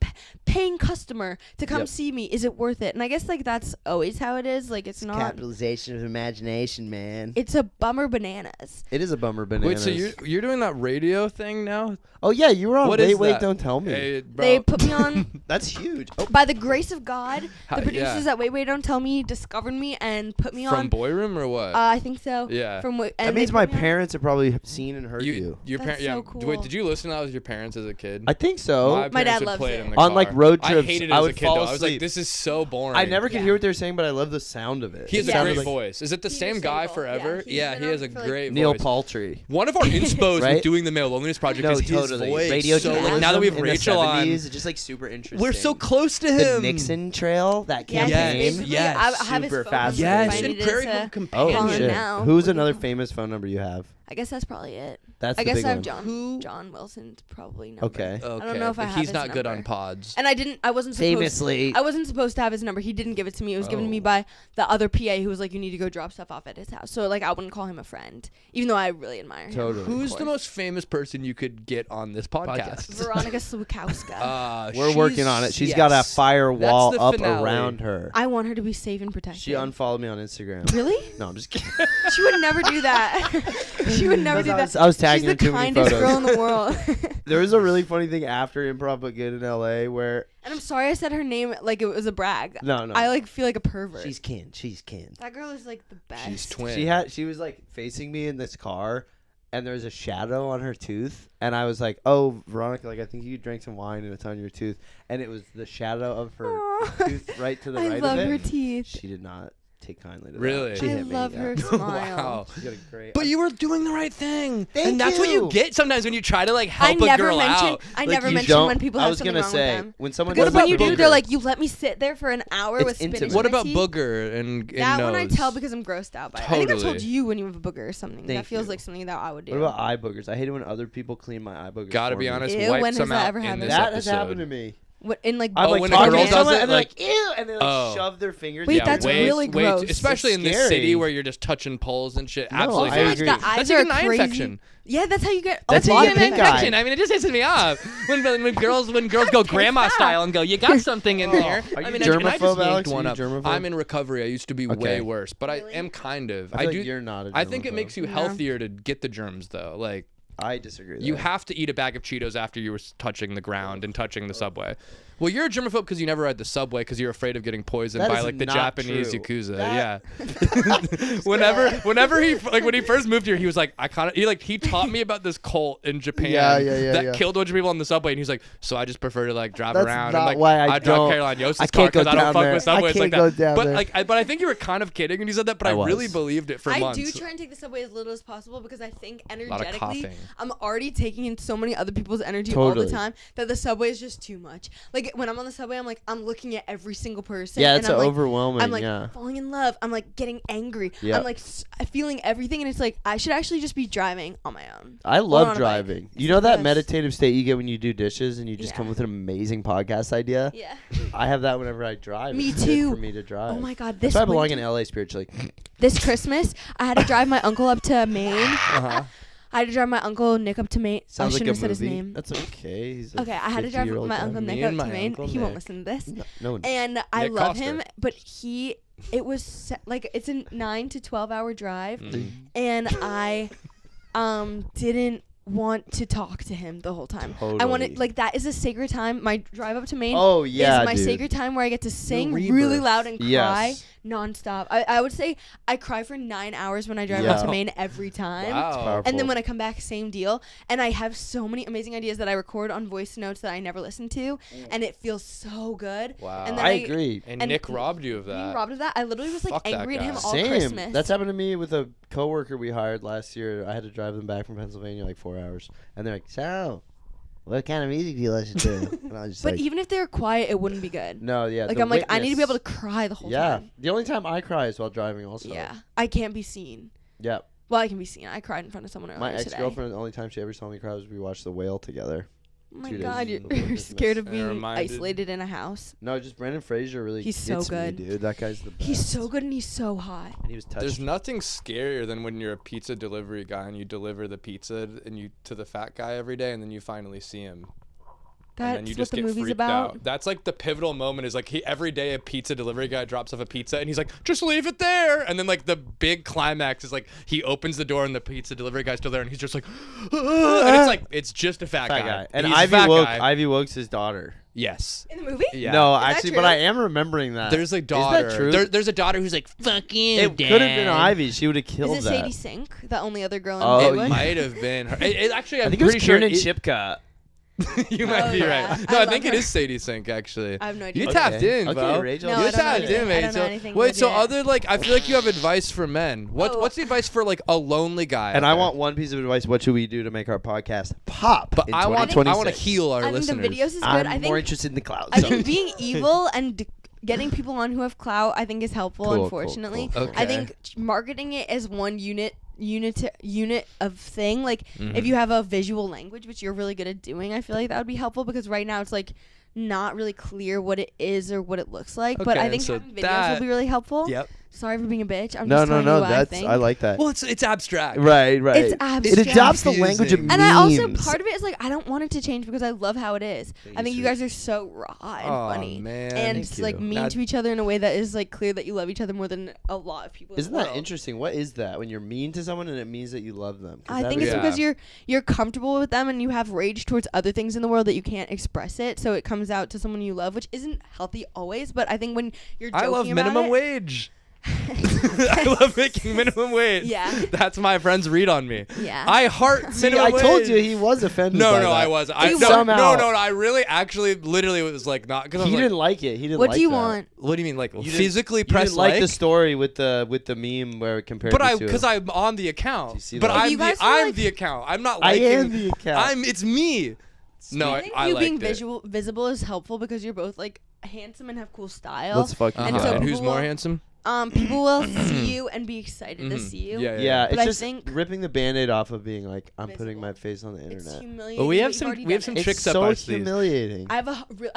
paying customer to come Yep. see me, is it worth it? And I guess like that's always how it is. Like it's not. Capitalization of imagination, man. It's a bummer bananas. It is a bummer Wait, bananas. so you're doing that radio thing now? Oh yeah, you were on What Wait, is Wait, that? Don't Tell tell me. Hey, bro. They put me on. That's huge. Oh, By the grace of God, the yeah. producers at Wait Don't Tell Me discovered me and put me From on. Boy Room or what? I think so. Yeah. From that and means they my put me on- parents have probably seen and heard you. Your That's parents, yeah. so cool. Wait, did you listen to that with your parents as a kid? I think so. My dad parents would loves play it. in the On, car. like, road I trips, hated it I as would a kid, fall though. I was like, asleep. this is so boring. I never could Yeah. hear what they were saying, but I love the sound of it. He has It a sounded great like voice. Is it the He's same a guy single. forever? Yeah, Yeah, he's he been has on a for, like, great Neil voice. Paltry. One of our inspos Right? was doing the Male Loneliness Project No, because his totally. voice. Radio so, journalism now that we have in the Rachel on, 70s, it's just like super interesting. we're so close to The him. Nixon Trail, that Yeah, campaign. Yes, basically, yes. I have his Super phone fast. number if Yes, I and needed Prairie to Home Companion. Oh call him shit! now. Who's We another can- famous phone number you have? I guess that's probably it. That's I the guess big I have one. John Wilson's probably number. Okay. Okay, I don't know if I but have he's his not good on number. pods. And I wasn't supposed. Famously. I wasn't supposed to have his number. He didn't give it to me. It was given to me Oh. by the other PA who was like, "You need to go drop stuff off at his house." So like, I wouldn't call him a friend, even though I really admire him. Totally. Who's Of the course. most famous person you could get on this podcast? Veronica Swakowska. We're working on it. She's got a firewall the up finale. around her. I want her to be safe and protected. She unfollowed me on Instagram. Really? No, I'm just kidding. She would never do that. She would never do that. I was tagging She's her the too many kindest photos. girl in the world. There was a really funny thing after Improv But Good in LA where And I'm sorry I said her name like it was a brag. no. I like feel like a pervert. She's kin. She's kin. That girl is like the best. She's twin. She was like facing me in this car and there was a shadow on her tooth and I was like, "Oh, Veronica, like I think you drank some wine and it's on your tooth." And it was the shadow of her Aw. tooth right to the I right love of it. her teeth. She did not take kindly to Really? that. She I hit me, love yeah. her smile. Wow. She's got a great. But you were doing the right thing. Thank and that's what you you. get sometimes when you try to like help I a never girl mention. out. I Like, never you mention don't- when people I have was something gonna wrong say with them. when someone Because does when like you do, booger- they're like, "You let me sit there for an hour It's with spinach." intimate. What in my about teeth." booger and That one I nose? tell because I'm grossed out by it. I think I Totally. told you when you have a booger or something. Thank that feels you. like something that I would do. What about eye boogers? I hate it when other people clean my eye boogers. Gotta for be me. honest, Ew, wipe when has some that out ever in happened? this That has episode. happened to me. What in like? I'm Oh, like when a talking girl to does someone it, and they're like- like, "Ew," and they like Oh. shove their fingers. Wait, down that's your really nose. gross. Especially in this scary. city where you're just touching poles and shit. No, Absolutely. I I feel not. like agree. the eyes That's like are an eye crazy. infection. Yeah, that's how you get. That's That's how an you get pink infection. eye. I mean, it just pisses me off when girls go grandma off. style and go, "You got something in there." Are you I mean, and I just germaphobe, yanked Alex? one Are you up. germaphobe? I'm in recovery. I used to be Okay. way worse, but Really? I am kind of. I feel do. like you're not a I think it germaphobe. makes you Yeah. healthier to get the germs, though. Like I disagree. With you that. have to eat a bag of Cheetos after you were touching the ground and touching the subway. Well, you're a germaphobe because you never ride the subway because you're afraid of getting poisoned That by is like the not Japanese true. yakuza. That- Yeah. whenever he like when he first moved here, he was like, he taught me about this cult in Japan Yeah, that yeah. killed a bunch of people on the subway, and he's like, so I just prefer to like drive That's around not and like why I drive don't- Caroline Yost's I car can't go because I don't down fuck there. with subways I like can't that. go down But there. but I think you were kind of kidding when you said that, but I really was. believed it for I months. do try and take the subway as little as possible because I think lot of energetically coughing. I'm already taking in so many other people's energy all Totally. the time that the subway is just too much. Like when I'm on the subway, I'm looking at every single person. Yeah, and it's I'm like, overwhelming. I'm like yeah. falling in love. I'm like getting angry. Yep. I'm like feeling everything, and it's like I should actually just be driving on my own. I Or on love a bike. driving. It's You know the that best. meditative state you get when you do dishes and you just Yeah. come with an amazing podcast idea? Yeah. I have that whenever I drive. Me It's good too. for me to drive. Oh my God, That's this why I belong winter- in LA spiritually. This Christmas, I had to drive my uncle up to Maine. Uh-huh. I had to drive my uncle Nick up to Maine. Sounds I like shouldn't a have said his movie. name. That's okay. He's a Okay, I had to drive 50-year-old my guy. uncle Me Nick and up my to Maine. Uncle He won't Nick. listen to this. No. And I Nick love Coster. him, but it was like it's a 9 to 12 hour drive, Mm. and I didn't want to talk to him the whole time. I Totally. wanted like that is a sacred time. My drive up to Maine Oh yeah, is my dude. sacred time where I get to sing rebirth. really loud and cry Yes. nonstop. I would say I cry for 9 hours when I drive Yeah. up to Maine every time. Wow. powerful. And then when I come back, same deal. And I have so many amazing ideas that I record on voice notes that I never listen to, and it feels so good. Wow. And then I agree. And And Nick robbed you of Being that. robbed of that, I literally was like Fuck that angry at him guy. all Same. Christmas. That's happened to me with a coworker we hired last year. I had to drive them back from Pennsylvania like 4 hours, and they're like, "So, what kind of music do you listen to?" And I was just but like, even if they were quiet, it wouldn't be good. "No, yeah." Like The I'm like I need to be able to Witness. cry the whole Yeah, time. the only time I cry is while driving. Also. Yeah, I can't be seen. Yeah. Well, I can be seen. I cried in front of someone earlier My today. ex-girlfriend, the only time she ever saw me cry was we watched The Whale together. Oh my 2 days God, in the you're wilderness. scared of It being reminded- isolated in a house. No, just Brendan Fraser really He's so gets good. me, dude. That guy's the best. He's so good and he's so hot. And he was touched. There's nothing scarier than when you're a pizza delivery guy and you deliver the pizza to the fat guy every day and then you finally see him. and then you just get freaked out. That's like the pivotal moment. Is like every day a pizza delivery guy drops off a pizza, and he's like, "Just leave it there." And then like the big climax is like he opens the door, and the pizza delivery guy's still there, and he's just like, and it's like it's just a fat guy. And He's a fat guy. Ivy Woke's his daughter. Yes. In the movie? Yeah. No, actually, but I am remembering that. There's a daughter. Is that true? There's a daughter who's like, "Fuck you, It Dad." could have been Ivy. She would have killed Is it that. Sadie Sink, the only other girl in Oh, the It movie? might have been her. It actually, I'm I think it was pretty sure Kiernan Shipka. You might be yeah. right. No, I I think love it her. is Sadie Sink, actually. I have no idea. You Okay. tapped in, bro. Okay, Rachel. No, You I don't know tapped anything. in, I mate. don't know So, anything wait, so legit. other like, I feel like you have advice for men. What's the advice for like a lonely guy? And out I there? want one piece of advice. What should we do to make our podcast pop But in I want 2026? to heal our I think listeners. the videos is good. I'm I more think interested in the clouds. I think being evil and getting people on who have clout, I think is helpful. Cool, Unfortunately, cool. Okay. I think marketing it as one unit of thing. Like Mm-hmm. if you have a visual language, which you're really good at doing, I feel like that would be helpful because right now it's like not really clear what it is or what it looks like. But I Okay, think so having videos that- will be really helpful. Yep. Sorry for being a bitch. I'm no, just telling you what I that's think. I like that. Well, it's abstract. Right. It's It abstract. adopts the language of Confusing. memes. And I also, part of it is like, I don't want it to change because I love how it is. I think you guys are so raw and Aw, funny. man. And Thank just like you. mean Now- to each other in a way that is like clear that you love each other more than a lot of people in Isn't the that world. interesting? What is that? When you're mean to someone and it means that you love them? 'Cause I that think is- it's because you're comfortable with them and you have rage towards other things in the world that you can't express it, so it comes out to someone you love, which isn't healthy always. But I think when you're joking I love about minimum it, wage. I love making minimum wage. Yeah. That's my friend's read on me. Yeah. I heart See, minimum I wage. told you he was offended. No, by no, that. I wasn't. I, He no, somehow- no. I really, actually, literally was like not because He like, didn't like it. He didn't. what like do you that. want? what do you mean, like You didn't- physically You press didn't like the story with the meme where it compared. But you I to because him. I'm on the account. Do you see But that? If you guys feel I'm like- the account. I'm not I liking. am the account. It's me. No, I think I you liked being it. visible is helpful because you're both like handsome and have cool style. Let's fucking. And Uh-huh. so And who's people more will- handsome? People will see you and be excited to see you. Yeah, Yeah, But it's I just think ripping the Band-Aid off of being like, I'm putting Visible. my face on the It's internet. humiliating. Well, we have but you've some- already we have done some it. It's tricks up so our sleeves. humiliating. I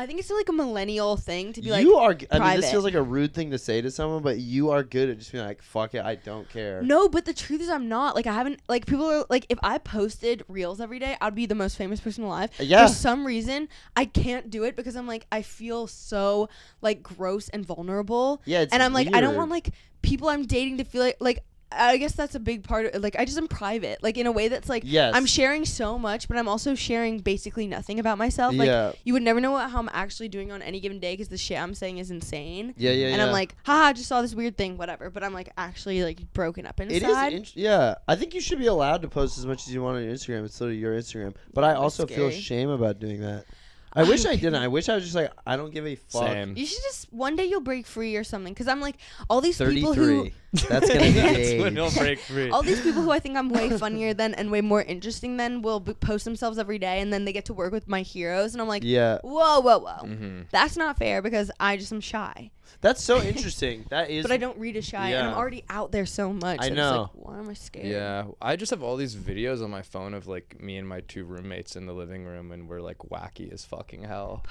think it's still like a millennial thing to be like. you are. I mean, this private. feels like a rude thing to say to someone, but you are good at just being like, "Fuck it, I don't care." No, but the truth is I'm not. Like I haven't like people are like if I posted reels every day, I'd be the most famous person alive. Yeah. For some reason, I can't do it because I'm like I feel so like gross and vulnerable. Yeah, it's and I'm like I don't weird. want like people I'm dating to feel like I guess that's a big part of like I just am private. Like in a way that's like Yes. I'm sharing so much, but I'm also sharing basically nothing about myself. Like Yeah. you would never know how I'm actually doing on any given day because the shit I'm saying is insane. Yeah, yeah, And yeah. I'm like, haha, I just saw this weird thing, whatever. But I'm like actually like broken up inside. It is. Yeah, I think you should be allowed to post as much as you want on your Instagram. It's literally your Instagram. But I also feel scary. shame about doing that. I wish I didn't. I wish I was just like, I don't give a fuck. Same. You should just one day you'll break free or something. Because I'm like all these people who 33. That's gonna be That's age. when he'll break free. all these people who I think I'm way funnier than and way more interesting than will post themselves every day and then they get to work with my heroes and I'm like, Yeah, whoa, Mm-hmm. that's not fair because I just am shy. that's so interesting. That is. But I don't read as shy and Yeah. I'm already out there so much. I that know. It's like, why am I scared? Yeah, I just have all these videos on my phone of like me and my two roommates in the living room, and we're like wacky as fucking hell.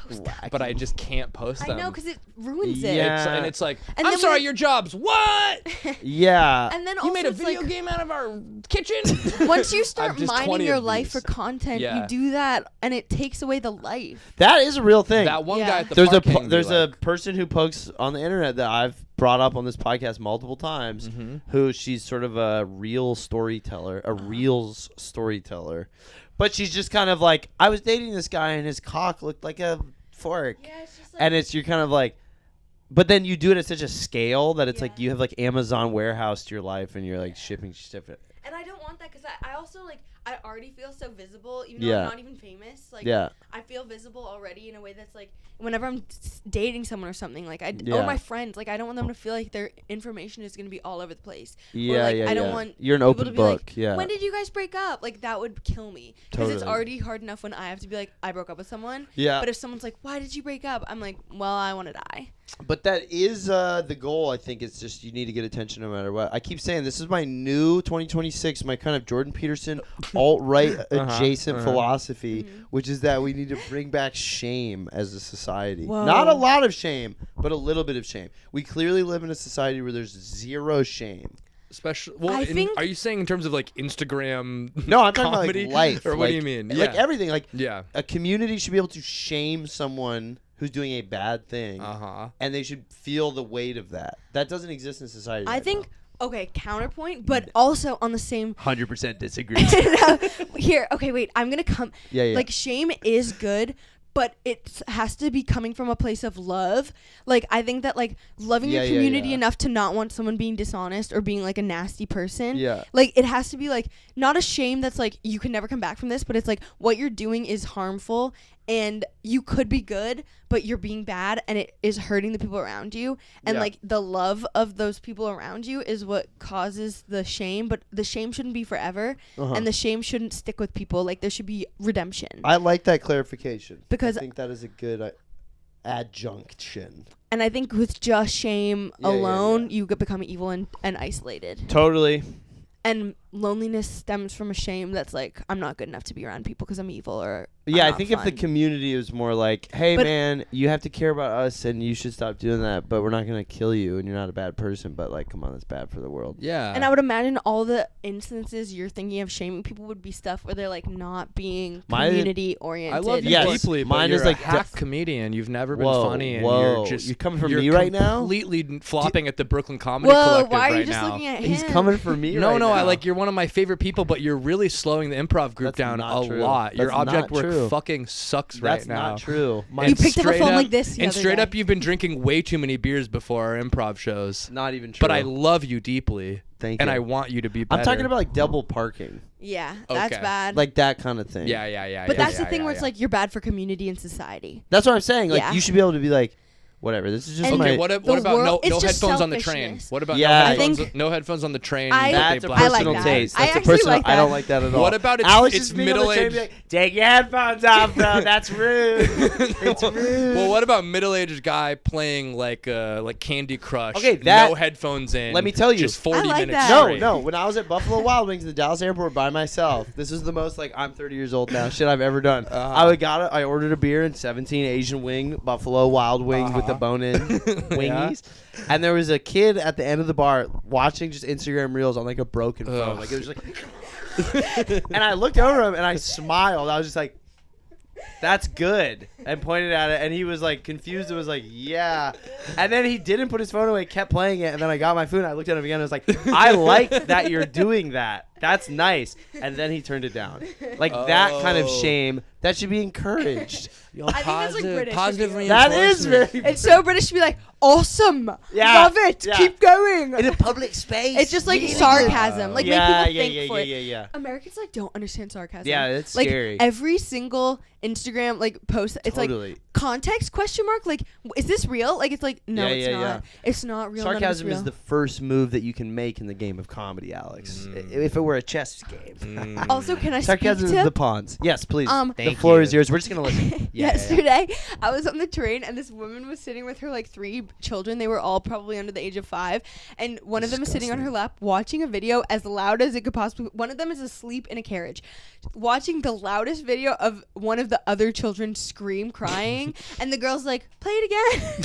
But I just can't post I them. know because it ruins it. Yeah. And it's like, And I'm then sorry, when- your job's what? Yeah. And then also You made a it's video like, game out of our kitchen? once you I start have just mining 20 your of life these. for content, Yeah. you do that and it takes away the life. That is a real thing. That one Yeah. guy at the there's park came to be there's a like, person who posts on the internet that I've brought up on this podcast multiple times, Mm-hmm. who she's sort of a real storyteller, a reels storyteller, but she's just kind of like, I was dating this guy and his cock looked like a fork, it's just and you're kind of like, but then you do it at such a scale that it's Yeah. like you have like Amazon warehouse to your life and you're like shipping stuff. And I don't want that because I also like I already feel so visible even though Yeah. I'm not even famous. Like Yeah. I feel visible already in a way that's like whenever I'm dating someone or something like or Yeah. my friends, like I don't want them to feel like their information is gonna be all over the place. Yeah, or, like, yeah, I don't yeah. want You're an people open to be book. like, Yeah. when did you guys break up? Like that would kill me because it's Totally. already hard enough when I have to be like I broke up with someone. Yeah. But if someone's like, why did you break up? I'm like, well, I want to die. But that is the goal. I think it's just you need to get attention no matter what. I keep saying this is my new 2026, my kind of Jordan Peterson alt-right adjacent philosophy, which is that we need to bring back shame as a society. Whoa. Not a lot of shame, but a little bit of shame. We clearly live in a society where there's zero shame. Especially, well, I think- are you saying in terms of like Instagram? No, I'm talking comedy? about like life. Or what do you mean? Like everything. Like Yeah. a community should be able to shame someone who's doing a bad thing, and they should feel the weight of that. That doesn't exist in society. I right think. now. Okay, counterpoint, but also on the same. 100% disagree. Here, okay, wait. I'm gonna come. Yeah. Like shame is good, but it has to be coming from a place of love. Like I think that like loving your community enough to not want someone being dishonest or being like a nasty person. Yeah. Like it has to be like not a shame that's like you can never come back from this, but it's like what you're doing is harmful and you could be good, but you're being bad and it is hurting the people around you. And like the love of those people around you is what causes the shame, but the shame shouldn't be forever and the shame shouldn't stick with people. Like there should be redemption. I like that clarification. Because I think that is a good adjunction. And I think with just shame alone, you could become evil and isolated. Totally. And loneliness stems from a shame that's like, I'm not good enough to be around people because I'm evil or Yeah, I'm I not think fun. if the community was more like, hey, But- man, you have to care about us and you should stop doing that, but we're not going to kill you and you're not a bad person, but like, come on, that's bad for the world. Yeah. And I would imagine all the instances you're thinking of shaming people would be stuff where they're like not being community oriented. I love you Yes, deeply, but mine you're is like a hack comedian. You've never been Whoa, funny, and whoa. you're just You're coming for me right now? Completely flopping at the Brooklyn Comedy Whoa, Collective why are you right just now. looking at him? He's coming for me No, right no, now. I like you're one of my favorite people, but you're really slowing the improv group That's down not a true. lot. Your That's object not work true. fucking sucks That's right now. not true. You picked up a phone like this the And other straight day. up, you've been drinking way too many beers before our improv shows. Not even true. But I love you deeply. Thank and you. I want you to be better. I'm talking about like double parking. Yeah, that's Okay. bad. Like that kind of thing. Yeah. but that's yeah, the thing yeah, where it's yeah. like you're bad for community and society. That's what I'm saying. Like Yeah. you should be able to be like, whatever. This is just And my. Okay, what the about world- no it's just headphones on the train? selfishness. What about Yeah. no, I headphones, think- no headphones on the train? I- that That's they a blast? I like personal that. taste. I That's a actually personal. like I don't that. like that at all. What about Alex it's just being on the train and middle-aged? be like, take your headphones off, bro. That's rude. It's rude. Well, what about middle-aged guy playing like Candy Crush? Okay, that- no headphones in. Let me tell you. just 40 I like minutes that. No, straight. no. When I was at Buffalo Wild Wings in the Dallas airport by myself, this is the most like I'm 30 years old now shit I've ever done. I ordered a beer and 17 Asian wing Buffalo Wild Wings with the bone-in wingies, and there was a kid at the end of the bar watching just Instagram reels on like a broken phone. Like it was like, and I looked over him and I smiled. I was just like, that's good, and pointed at it, and he was like confused and was like, yeah, and then he didn't put his phone away, kept playing it, and then I got my food and I looked at him again and I was like, I like that you're doing that, that's nice, and then he turned it down. Like that kind of shame that should be encouraged. I think that's like British. Positive of you. That is very It's so British to be like, awesome, Yeah, love it, yeah. keep going. in a public space. It's just like Really sarcasm, good. like yeah, make people think for it. yeah. Americans like don't understand sarcasm. Yeah, it's like, scary. Every single Instagram like post, it's Totally. like context question mark. Like, is this real? Like, it's like no, Yeah, it's yeah, not. yeah. It's not real. none of it's Sarcasm is real. the first move that you can make in the game of comedy, Alex. If it were a chess game. Also, can I Sarcasm speak is to? the pawns. Yes, please. Um, the floor is yours. We're just gonna listen. Yesterday, I was on the train and this woman was sitting with her like 3 children. They were all probably under the age of 5, and one of them is sitting on her lap watching a video as loud as it could possibly. One of them is asleep in a carriage, watching the loudest video of one of the other children scream, crying, and the girl's like, "Play it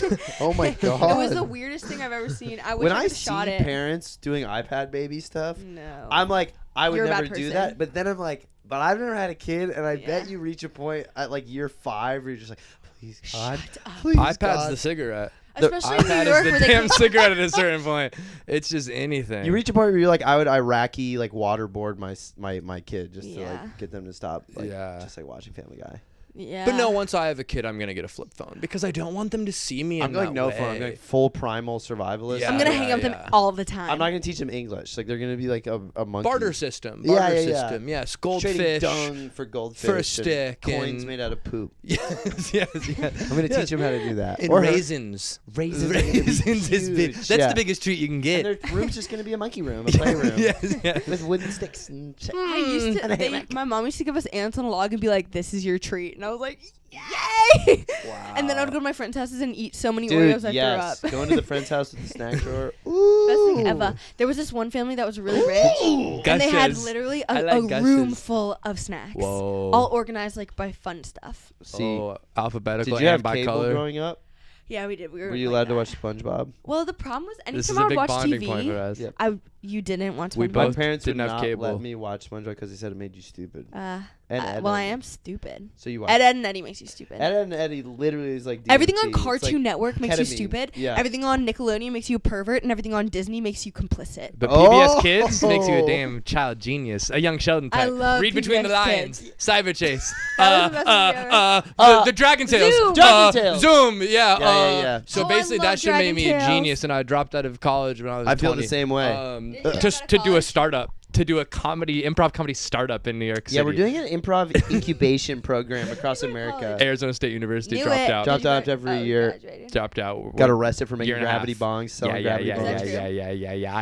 again." Oh my god. It was the weirdest thing I've ever seen. I wish When I I could see shot it. parents doing iPad baby stuff, No. I'm like, I would You're a bad never do person. that. But then I'm like, but I've never had a kid, and I Yeah. bet you reach a point at like year 5 where you're just like, please God, Shut up. please iPad's God. the cigarette. Especially in New iPad York is where the they damn can't- cigarette at a certain point. It's just anything. You reach a point where you're like, I would Iraqi like waterboard my kid just to Yeah. like get them to stop like Yeah. just like watching Family Guy. Yeah. But no, once I have a kid, I'm gonna get a flip phone because I don't want them to see me. I'm in going that no way. phone. I'm going full primal survivalist. Yeah. I'm gonna hang out with them all the time. I'm not gonna teach them English. Like they're gonna be like a monkey. Barter system. Yeah, Barter yeah, yeah. system. Yes. Trading Goldfish. dung for goldfish. for a and stick Coins and- made out of poop. Yes. Yes. I'm gonna teach them how to do that. And Or raisins. Raisins are gonna be Raisins is big. huge. That's Yeah. the biggest treat you can And get. their room's just gonna be a monkey room, a playroom. Yes. Yes. With wooden sticks and shit. I used And a to. hammock. My mom used to give us ants on a log and be like, "This is your treat," and I was like, "Yay!" Wow. And then I would go to my friends' houses and eat so many Dude, Oreos I yes. threw up. Going to the friend's house with the snack drawer. Ooh. Best thing ever. There was this one family that was really rich, and they had Gushes. literally I a, like a room gushes. full of snacks, Whoa. all organized like by fun stuff. See, Oh, alphabetical did you have and by cable color. growing up? Yeah, we did. We were. Were you like allowed to that. watch SpongeBob? Well, the problem was This is anytime I a would big watch bonding TV, point for us. Yep. you didn't want SpongeBob? We My both parents would didn't have not cable. let me watch SpongeBob because they said it made you stupid. Well, I am stupid. So you watch Ed, Edd and Eddie makes you stupid. Ed, Edd and Eddie literally is like Everything on DMT. It's Cartoon like Network makes you ketamine. stupid. Yeah. Everything on Nickelodeon makes you a pervert, and everything on Disney makes you complicit. But PBS Oh! Kids makes you a damn child genius, a young Sheldon type. I love Read Between the PBS Lions, Kids. Cyber Chase, That was the best movie the Dragon Tales, Zoom. Dragon Tales. Zoom, yeah. Yeah. So Oh, I basically, love that shit made Dragon me a Tales. genius, and I dropped out of college when I was I feel 20. the same way. Just to do a startup, to do a improv comedy startup in New York City. Yeah, we're doing an improv incubation program across America. Arizona State University, Knew dropped it. out. Dropped out every year. Graduated. Dropped out. Got arrested for making Year and a gravity half. bongs, selling gravity bongs. Yeah.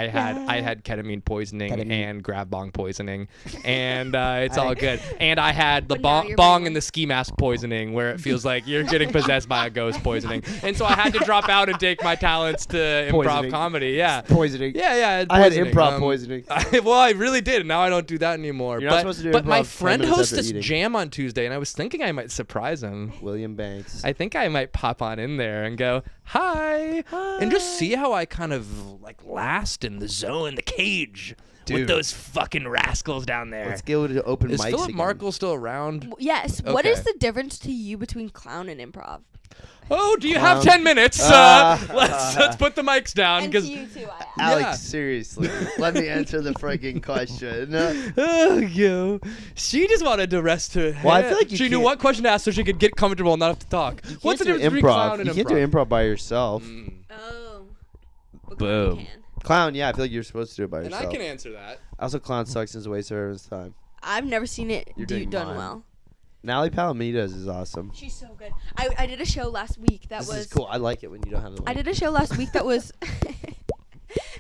I had ketamine poisoning Ketamine. and grav bong poisoning, and it's all good. And I had the But now you're bong very- and the ski mask poisoning, where it feels like you're getting possessed by a ghost poisoning. And so I had to drop out and take my talents to improv Poisoning. comedy. Yeah. Poisoning. Yeah. I had poisoning. improv poisoning. Well, I really did. Now I don't do that anymore. You're not but supposed to do but improv my 10 friend minutes hosts after this eating. jam on Tuesday, and I was thinking I might surprise him. William Banks. I think I might pop on in there and go, hi, and just see how I kind of like last in the zone, the cage with Dude. those fucking rascals down there. Let's go to open Is mics Philip again. Markle still around? Yes. What is Okay. the difference to you between clown and improv? Oh, do you have Clown. 10 minutes? Let's put the mics down And to because. you too, I ask. Alex, Yeah. seriously, let me answer the freaking question. Oh, yo. She just wanted to rest her head. Well, I feel like you she knew can't- what question to ask so she could get comfortable and not have to talk. What's the You difference can't do between clown and You improv? can't do improv by yourself. Oh. But Boom. clown can. Clown, yeah, I feel like you're supposed to do it by And yourself. I can answer that. Also, clown sucks and is a waste of everyone's time. I've never seen it You're doing done mime. well. Natalie Palamides is awesome. She's so good. I did a show last week that This was. is cool. I like it when you don't have the. I did a show last week that was.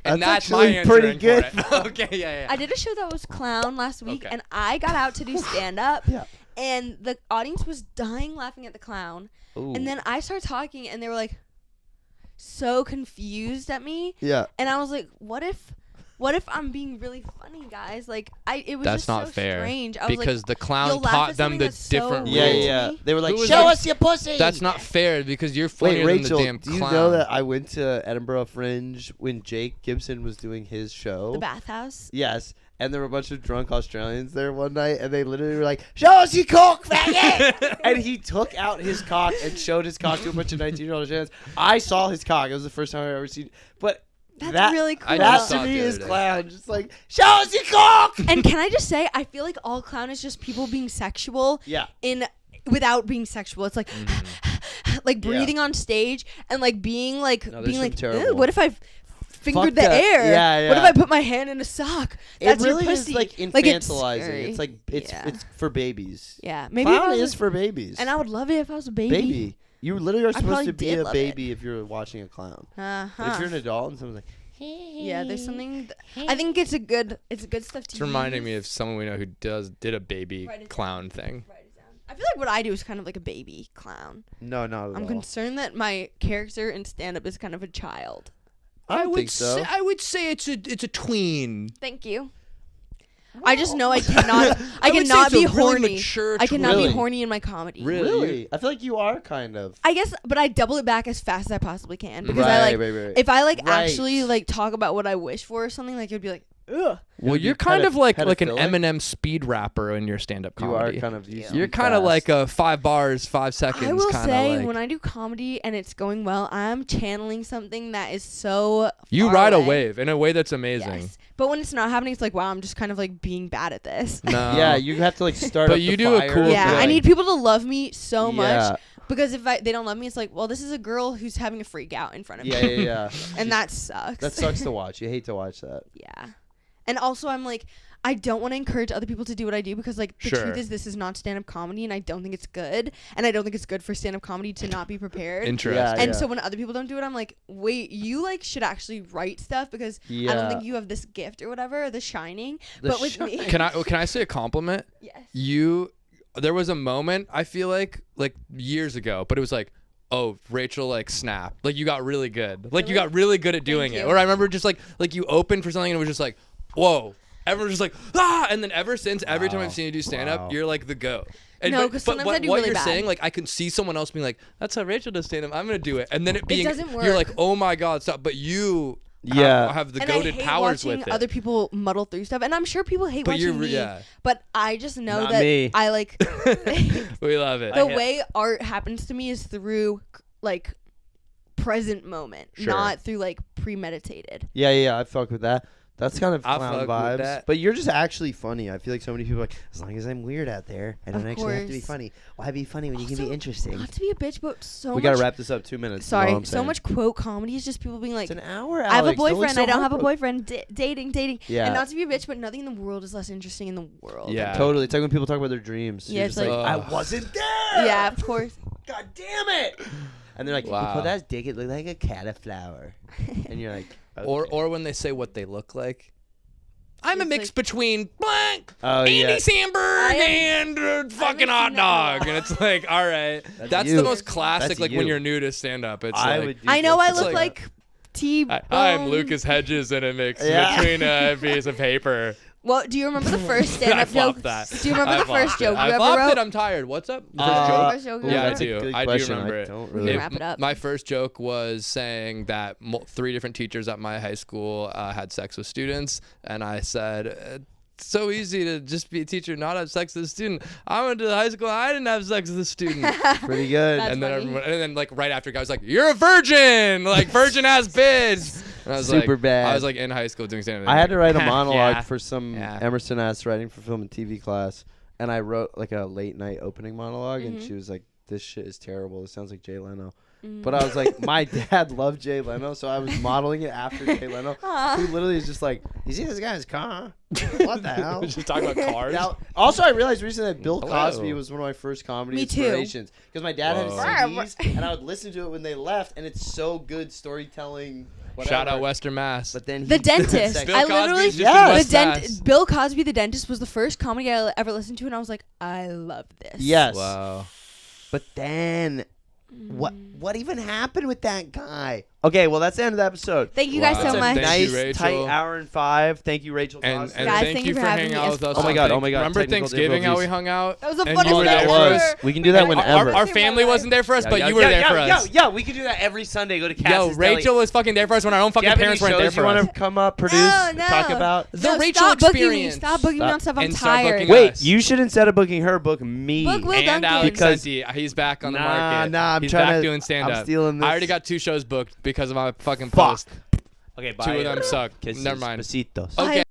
And That's that's my actually answer pretty for good. it. Okay, yeah. I did a show that was clown last week, Okay. and I got out to do stand up. Yeah. And the audience was dying laughing at the clown. Ooh. And then I started talking, and they were like, so confused at me. Yeah. And I was like, what if I'm being really funny, guys? Like, it was That's just not so fair. strange. I was Because like, the clown you'll laugh taught at them something the that's so different Yeah, rules. rude. yeah. They were like, Who was "Show that? us your pussy." That's not fair because you're funnier Wait, Rachel, than the damn do you clown. know that I went to Edinburgh Fringe when Jake Gibson was doing his show? the bathhouse. Yes. And there were a bunch of drunk Australians there one night, and they literally were like, "Show us your cock, faggot!" And he took out his cock and showed his cock to a bunch of 19-year-old Australians. I saw his cock. It was the first time I've ever seen. But That's that, really cool. I that just saw to it me the is other day. clown. Just like, show us your cock. And can I just say, I feel like all clown is just people being sexual Yeah. without being sexual. It's like Mm-hmm. like breathing on stage and like being like No, there's being some like, terrible- "Ew, what if I fingered Fuck the that. air? Yeah, What if yeah. I put my hand in a sock? That's it really your pussy. is like it's infantilizing. scary. It's like it's Yeah. it's for babies. Yeah, maybe if I Clown was is for babies. and I would love it if I was a baby. You literally are supposed probably to be did a love baby if you're watching a clown. But if you're an adult and someone's like, Yeah, there's something. I think it's good stuff to It's reminding use. me of someone we know who did a baby Write it clown thing. Write it down. I feel like what I do is kind of like a baby clown. no, not at I'm all. concerned that my character in stand-up is kind of a child. I don't think so. I would say it's a tween. Thank you. I just know I cannot. I would say cannot it's a be really horny. mature I cannot Really? be horny in my comedy. Really? I feel like you are kind of. I guess, but I double it back as fast as I possibly can because Right, I like. right. If I like Right. actually like talk about what I wish for or something, like it'd be like, ugh. Well, be you're kind of like an pedophilic? Eminem speed rapper in your stand-up You comedy. are kind of. You You're speak kind of fast. like a 5 bars, 5 seconds. I will kinda say like. when I do comedy and it's going well, I'm channeling something that is so. You far ride a away. wave in a way that's amazing. Yes. But when it's not happening, it's like, wow, I'm just kind of like being bad at this. No. Yeah, you have to like start. But up you the do a fire. cool Yeah, I thing. need people to love me so Yeah. much because if they don't love me, it's like, well, this is a girl who's having a freak out in front of Yeah, me, yeah. and that sucks. That sucks to watch. You hate to watch that. Yeah, and also I'm like, I don't want to encourage other people to do what I do because like the Sure. truth is this is not stand-up comedy, and I don't think it's good, and I don't think it's good for stand-up comedy to not be prepared. Interesting. Yeah, And so when other people don't do it, I'm like, wait, you like should actually write stuff because I Yeah. don't think you have this gift or whatever, or the shining. The but with me, Can I say a compliment? yes. There was a moment I feel like years ago, but it was like, oh, Rachel, like snap, like you got really good, like you got really good at doing it. you. Or I remember just like you opened for something and it was just like, whoa. Everyone was just like, ah, and then ever since, every time I've seen you do stand up, Wow. you're like the goat. And No, 'cause sometimes I do what really you're bad. saying, like I can see someone else being like, that's how Rachel does stand up. I'm gonna do it, and then it being, doesn't you're like, work. oh my god, stop. But you have the and I goated hate powers watching with it. other people muddle through stuff, and I'm sure people hate But watching me. yeah. But I just know Not that me. I like We love it. the way art happens to me is through like present moment, Sure. not through like premeditated. Yeah, I fuck with that. That's kind of I clown fuck with vibes. that. But you're just actually funny. I feel like so many people are like, as long as I'm weird out there, I don't Of actually have to be course. funny. Why be funny when you can be Also, interesting? Not to be a bitch, but so We much. gotta wrap this up. 2 minutes. is all Sorry, I'm so saying. much quote comedy is just people being like, It's an hour. I have a Alex. Don't look boyfriend, so I don't have a heartbroken. boyfriend, dating. Yeah. And not to be a bitch, but nothing in the world is less interesting in the world. Yeah. Totally. It's like when people talk about their dreams. Yeah, You're it's just like- I Ugh. wasn't there. Yeah, of course. God damn it. And they're like, Wow. you pull that dick, it looked like a cauliflower. And you're like, okay. Or when they say what they look like. I'm a It's mix like- between blank, Oh, Andy yeah. Samberg, and fucking seen hot that in a dog. while. And it's like, all right. That's you. the most classic, That's like when you. you're new to stand up. It's I like, would do I know I jokes look like- like T. I'm Lucas Hedges, and a mix Yeah. between a piece of paper. Well, do you remember the first I stand-up joke? flopped that. Do you remember the first joke I you ever flopped wrote? it. I'm tired. What's up? The first Uh, joke? First joke Ooh, you Yeah, ever I that's a do. good I do question. remember I it. don't We really. can wrap it up. My first joke was saying that 3 different teachers at my high school had sex with students, and I said, it's so easy to just be a teacher and not have sex with a student. I went to the high school, I didn't have sex with a student. Pretty good. That's and then funny. everyone, and then like right after, a guy was like, "You're a virgin, like virgin ass bitch." And I was Super like, bad. I was like in high school doing stand-up. I had to write a monologue Yeah. for some Yeah. Emerson ass writing for film and TV class, and I wrote like a late night opening monologue, and she was like, "This shit is terrible. It sounds like Jay Leno." But I was like, my dad loved Jay Leno, so I was modeling it after Jay Leno, who literally is just like, "You see this guy's car? What the hell?" Just talking about cars. Now, also, I realized recently that Bill Hello. Cosby was one of my first comedy Me too. inspirations because my dad Whoa. had CDs, and I would listen to it when they left, and it's so good storytelling. Whatever. Shout out Western Mass. But then The he Dentist. sex- Bill I Cosby's literally, just in Yes. West Mass. Bill Cosby, the dentist, was the first comedy I ever listened to, and I was like, I love this. Yes. Wow. But then, what even happened with that guy? Okay, well, that's the end of the episode. Thank you guys Wow. so That's a much. Thank you, nice, Rachel. tight hour and 5. Thank you, Rachel. And Dawson. Guys, thank thank you you for for having hanging me. out with us. Oh my God, oh my God, Remember technical Thanksgiving how we difficulties. hung out? That was the And funnest you were thing there that for was. us? We can do that whenever. Our family wasn't there for us, but you were there for us. Yeah, we can do that every Sunday. Go to Yo, Cass's Deli. Rachel was fucking there for us when our own Do you fucking have any parents weren't there shows you for us. want to come up, produce, No. talk about? The No, Rachel stop booking me. experience. Stop booking me on stuff. I'm And start tired. booking Wait, us. you should instead of booking her, book me. Book Will And Duncan. Alex Because- Senti, he's back on the Nah, market. nah, I'm he's trying back to- doing stand-up. I'm stealing this. I already got 2 shows booked because of my fucking Fuck. post. Okay, bye. 2 of them suck. Kisses. Never mind. Besitos. Okay.